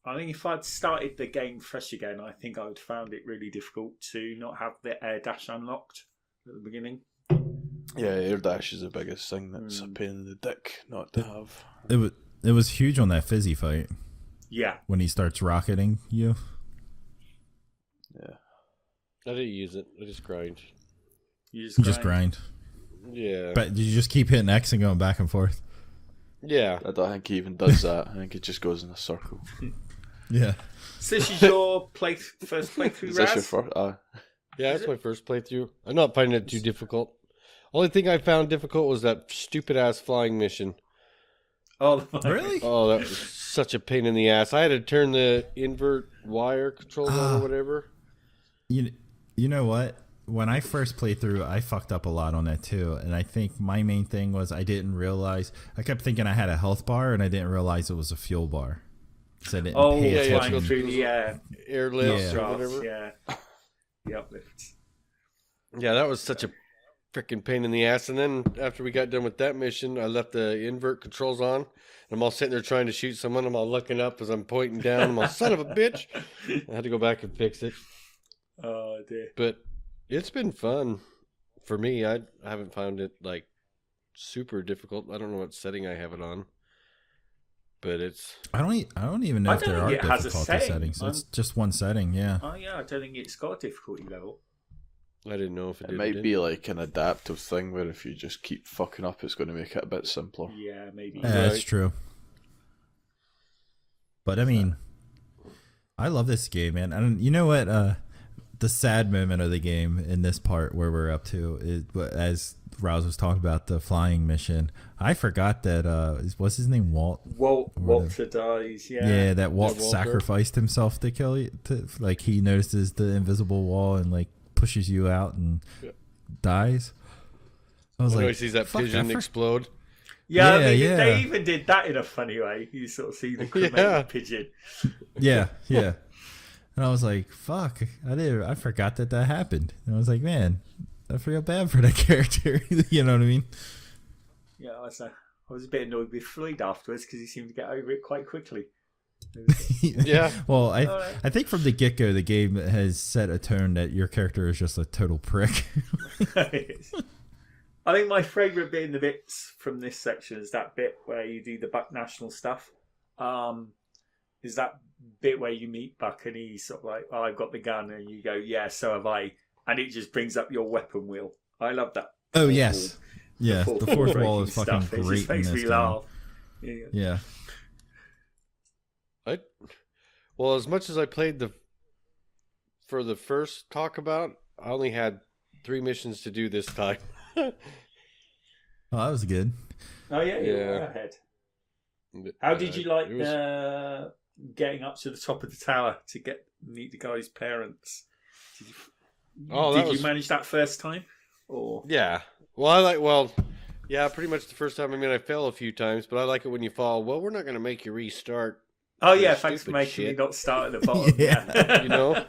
I think if I'd started the game fresh again, I think I would have found it really difficult to not have the air dash unlocked at the beginning. Yeah, air dash is the biggest thing. That's a pain in the dick not to have. It was huge on that Fizzy fight. Yeah. When he starts rocketing you. Yeah. I didn't use it. I just grind. You just grind. Yeah. But you just keep hitting X and going back and forth. Yeah. I don't think he even does that. I think it just goes in a circle. Yeah. So this is your first playthrough, Is this your Raz? first? Yeah, that's my first playthrough. I'm not finding it too difficult. Only thing I found difficult was that stupid ass flying mission. Oh, Really? Oh, that was such a pain in the ass. I had to turn the invert wire controls on or whatever. You know what? When I first played through, I fucked up a lot on that too. And I think my main thing was I didn't realize. I kept thinking I had a health bar, and I didn't realize it was a fuel bar. So I didn't pay attention. flying through the Airlifts Yeah. or whatever. Yeah. The uplifts. Yeah, that was such a freaking pain in the ass. And then after we got done with that mission, I left the invert controls on. I'm all sitting there trying to shoot someone. I'm all looking up as I'm pointing down. I'm all, son of a bitch. I had to go back and fix it. Oh, dear. But it's been fun for me. I haven't found it like super difficult. I don't know what setting I have it on, but it's. I don't even know I if don't there are think it has a difficulty setting. settings. It's just one setting. Yeah. Oh, yeah, I don't think it's got a difficulty level. I didn't know if it It did. might be like an adaptive thing where if you just keep fucking up, it's going to make it a bit simpler. Yeah, maybe. Yeah, that's Right. true. But I mean, I love this game, man. And you know what? The sad moment of the game in this part where we're up to is, as Rouse was talking about the flying mission. I forgot that what's his name, Walt. Walter dies. Yeah. Yeah, that Walt Walter. sacrificed himself to kill you. Like he notices the invisible wall and like pushes you out and dies. I was When like, he sees that fuck, pigeon I for- explode. Yeah, I Yeah, mean, yeah. they even did that in a funny way. You sort of see the cremated Yeah. pigeon. Yeah, yeah. And I was like, fuck, I forgot that happened. And I was like, man, I feel bad for that character. You know what I mean? Yeah, I was a bit annoyed with Floyd afterwards because he seemed to get over it quite quickly. Yeah. Well, Alright. I think from the get-go, the game has set a tone that your character is just a total prick. I think my favourite bit in the bits from this section is that bit where you do the Buck National stuff. Is that bit where you meet Buck and he's sort of like, oh, I've got the gun, and you go, yeah, so have I. And it just brings up your weapon wheel. I love that. Oh, yes. Yeah, the fourth wall is breaking fucking stuff. It great just in makes this me game. laugh. Yeah. Yeah. Well, as much as I played for the first talk about, I only had 3 missions to do this time. Oh, that was good. Oh, yeah, you Yeah. were ahead. How did you like It was- getting up to the top of the tower to meet the guy's parents? Oh, Did that you was- manage that first time? Or Yeah. Yeah, pretty much the first time. I mean, I fell a few times, but I like it when you fall. Well, we're not going to make you restart. oh yeah, That thanks for stupid making me shit. not start at the bottom. Yeah. You know?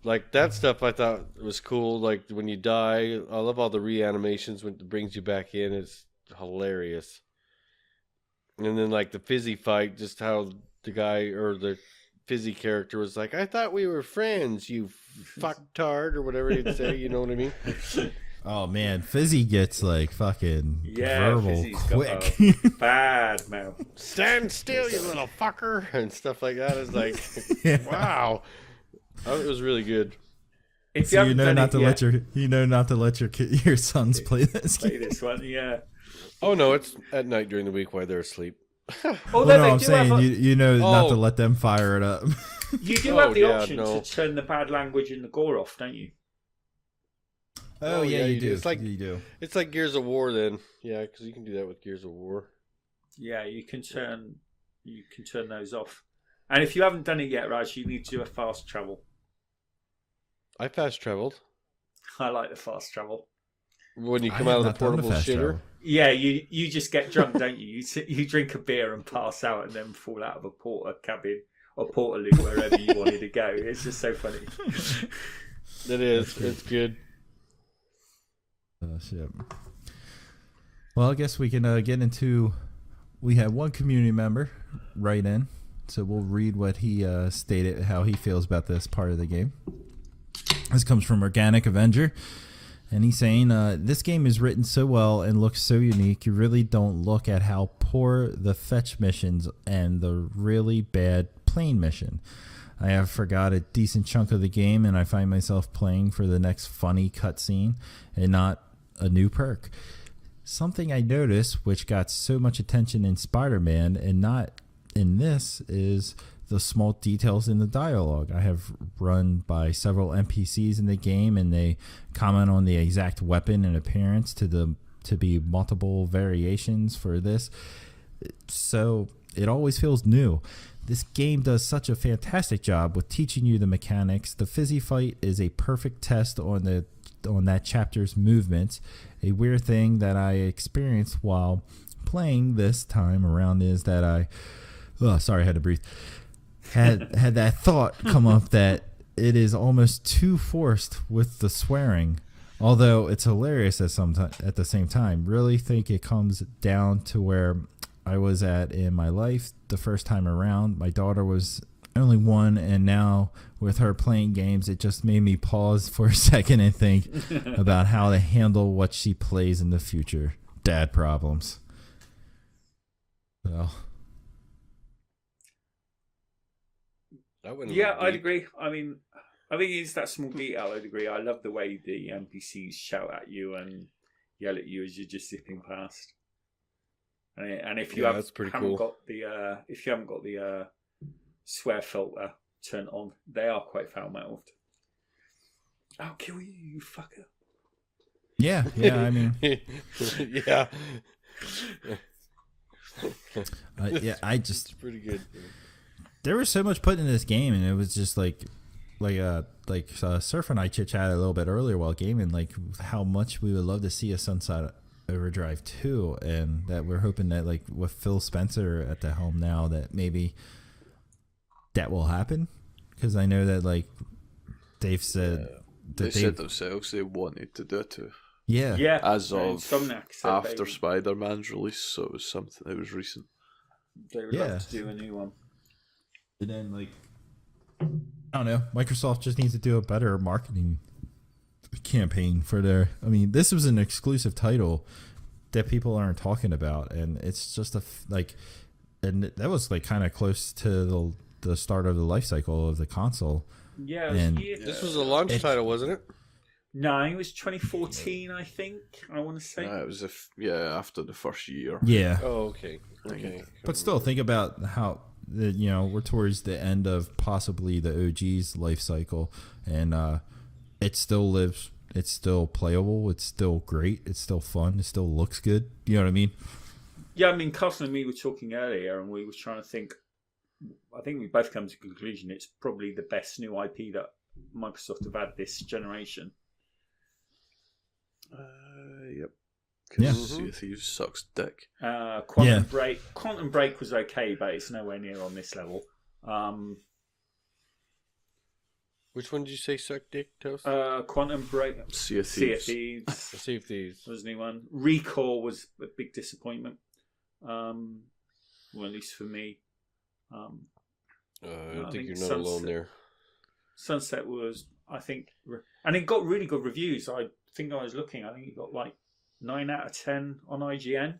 Like, that stuff I thought was cool. Like, when you die, I love all the reanimations when it brings you back in. It's hilarious. And then, like, the fizzy fight, just how the guy or the fizzy character was like, I thought we were friends, you fucktard, or whatever he'd say. You know what I mean? Oh, man. Fizzy gets, like, fucking verbal Fizzy's got quick. a bad mouth. Stand still, you little fucker, and stuff like that. It's like, Yeah. wow. Oh, it was really good. If So you haven't know done not it to yet, let your sons play this play game. this one. Yeah. Oh, no, it's at night during the week while they're asleep. Although Well, no, they I'm do saying have you know not to Oh. let them fire it up. you do Oh, have the yeah, option no. to turn the bad language and the gore off, don't you? Oh, yeah, you you do. do. It's like- you do. It's like Gears of War then. Yeah, because you can do that with Gears of War. Yeah, you can turn those off. And if you haven't done it yet, Raj, you need to do a fast travel. I fast traveled. I like the fast travel. When you I come have out of the not done portable fast shitter. travel. Yeah, you just get drunk, don't you? You drink a beer and pass out, and then fall out of a porter cabin or porter loo wherever you wanted to go. It's just so funny. It is. It's good. Oh, shit. Well, I guess we can get into. We had one community member write in, so we'll read what he stated, how he feels about this part of the game. This comes from Organic Avenger, and he's saying, this game is written so well and looks so unique, you really don't look at how poor the fetch missions and the really bad plane mission. I have forgot a decent chunk of the game, and I find myself playing for the next funny cutscene and not a new perk. Something I noticed, which got so much attention in Spider-Man and not in this, is the small details in the dialogue. I have run by several NPCs in the game, and they comment on the exact weapon and appearance to be multiple variations for this. So it always feels new. This game does such a fantastic job with teaching you the mechanics. The fizzy fight is a perfect test on that chapter's movements. A weird thing that I experienced while playing this time around is that I had to breathe. Had that thought come up that it is almost too forced with the swearing. Although it's hilarious at the same time. Really think it comes down to where I was at in my life the first time around. My daughter was only 1, and now with her playing games, it just made me pause for a second and think about how to handle what she plays in the future. Dad problems. So. Yeah, I'd agree. I mean, I think it's that small detail. I'd agree. I love the way the NPCs shout at you and yell at you as you're just zipping past. And if you haven't got the swear filter turned on, they are quite foul mouthed. I'll kill you, you fucker. Yeah. I mean, yeah. I just It's pretty good. there was so much put in this game, and it was just like Surf and I chit chatted a little bit earlier while gaming, like how much we would love to see a Sunset Overdrive 2, and that we're hoping that like with Phil Spencer at the helm now that maybe that will happen, because I know that like they've said they said themselves they wanted to do it too. Yeah. As of after Spider-Man's release, so it was something. It was recent. They would love to do a new one. And then like I don't know, Microsoft just needs to do a better marketing campaign for their. I mean, this was an exclusive title that people aren't talking about, and it's just and that was like kind of close to the start of the life cycle of the console. Yeah, this was a launch title, wasn't it? No, it was 2014, I think. I want to say. It was after the first year. Yeah. Oh, okay. But still, think about how we're towards the end of possibly the OG's life cycle, and it still lives. It's still playable. It's still great. It's still fun. It still looks good. You know what I mean? Yeah, I mean, Carson and me were talking earlier, and we were trying to think. I think we both come to the conclusion it's probably the best new IP that Microsoft have had this generation. Yep. Yeah. Sea of Thieves sucks dick. Quantum Break was okay, but it's nowhere near on this level. Which one did you say sucked dick, Toast? Quantum Break. Sea of Thieves. Sea of Thieves was a new one. Recall was a big disappointment. Well, at least for me. I think you're not alone there. Sunset was, I think, and it got really good reviews. I think I was looking. I think it got like 9 out of 10 on IGN.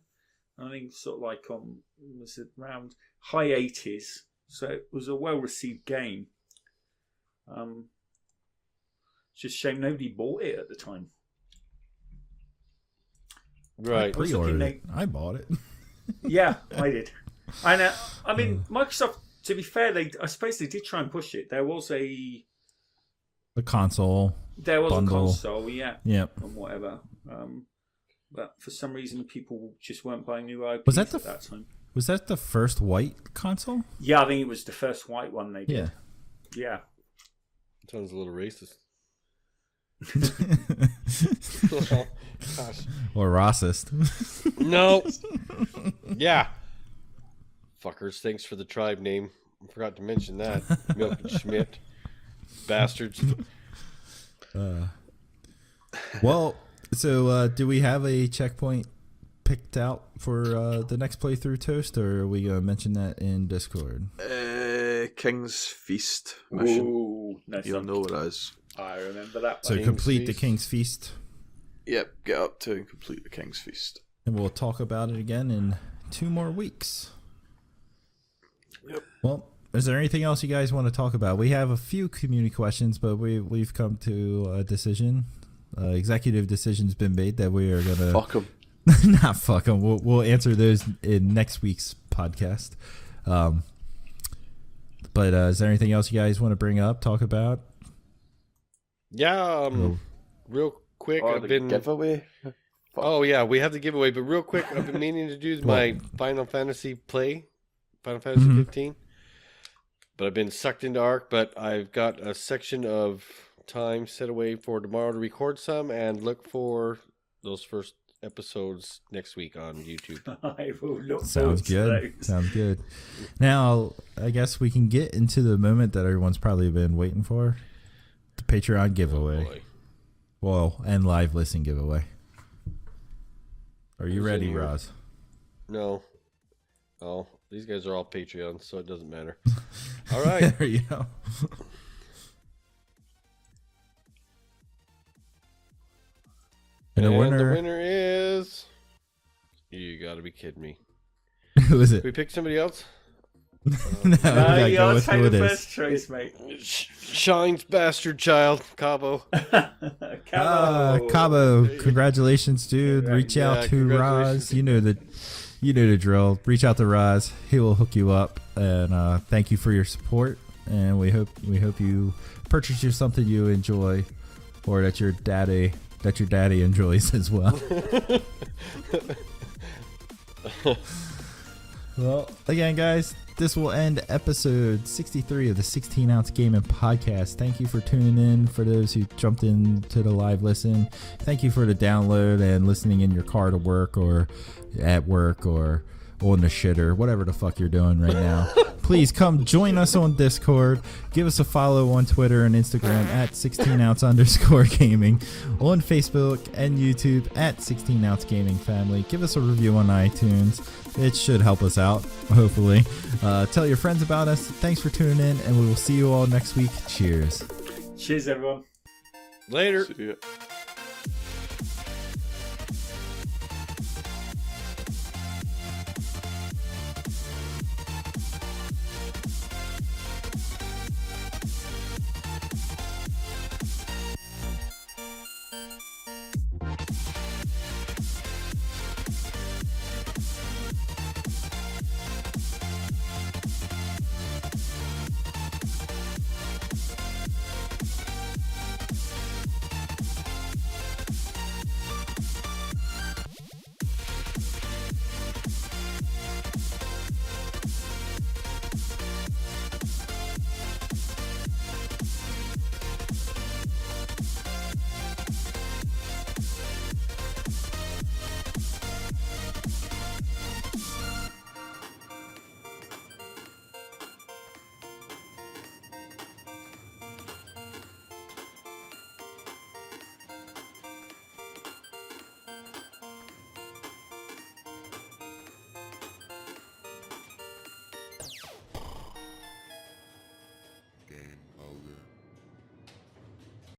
I think sort of like was it around high 80s. So it was a well-received game. Just a shame nobody bought it at the time. Right. I bought it. Yeah, I did. And I mean, Microsoft. To be fair, I suppose they did try and push it. There was a console. There was bundle. A console, yeah. Yep. And whatever. But for some reason, people just weren't buying new IPs was that at that time. Was that the first white console? Yeah, I think it was the first white one they did. Yeah. Yeah. Sounds a little racist. Gosh. Or racist. No. Yeah. Fuckers, thanks for the tribe name. I forgot to mention that. Milk and Schmidt. Bastards. Well, so do we have a checkpoint picked out for the next playthrough, Toast, or are we going to mention that in Discord? King's Feast mission. Ooh, nice. You'll know what it is. I remember that So one. complete the King's Feast. Yep, get up to and complete the King's Feast. And we'll talk about it again in 2 more weeks. Yep. Well, is there anything else you guys want to talk about? We have a few community questions, but we've come to a decision. Executive decision's been made that we are gonna fuck them. Not fuck them. We'll answer those in next week's podcast. But is there anything else you guys want to bring up, talk about? Yeah. Real quick, I've been giveaway. Oh yeah, we have the giveaway. But real quick, I've been meaning to do my Final Fantasy 15. But I've been sucked into Ark. But I've got a section of time set away for tomorrow to record some and look for those first episodes next week on YouTube. I will look Sounds good. Sounds good. Now, I guess we can get into the moment that everyone's probably been waiting for. Patreon giveaway. boy. Well, and live listen giveaway. Are you Who's in ready, here? Roz? No. Oh, these guys are all Patreons, so it doesn't matter. All right. There you go. And the winner is. You got to be kidding me. who is it? We pick somebody else? No, we No, gotta you go gotta with take who the it is. first choice, mate. Shines bastard child, Cabo. Cabo, congratulations, dude. Reach Yeah, out to congratulations. Roz. You know the drill. Reach out to Roz. He will hook you up. And thank you for your support. And we hope you purchase you something you enjoy, or that your daddy enjoys as well. Well, again, guys, this will end episode 63 of the 16-ounce gaming podcast. Thank you for tuning in. For those who jumped into the live listen, thank you for the download and listening in your car to work or at work or on the shitter, whatever the fuck you're doing right now. Please come join us on Discord. Give us a follow on Twitter and Instagram at 16ounce_gaming, on Facebook and YouTube at 16ounce gaming family. Give us a review on iTunes. It should help us out, hopefully. Tell your friends about us. Thanks for tuning in, and we will see you all next week. Cheers. Cheers, everyone. Later. See ya.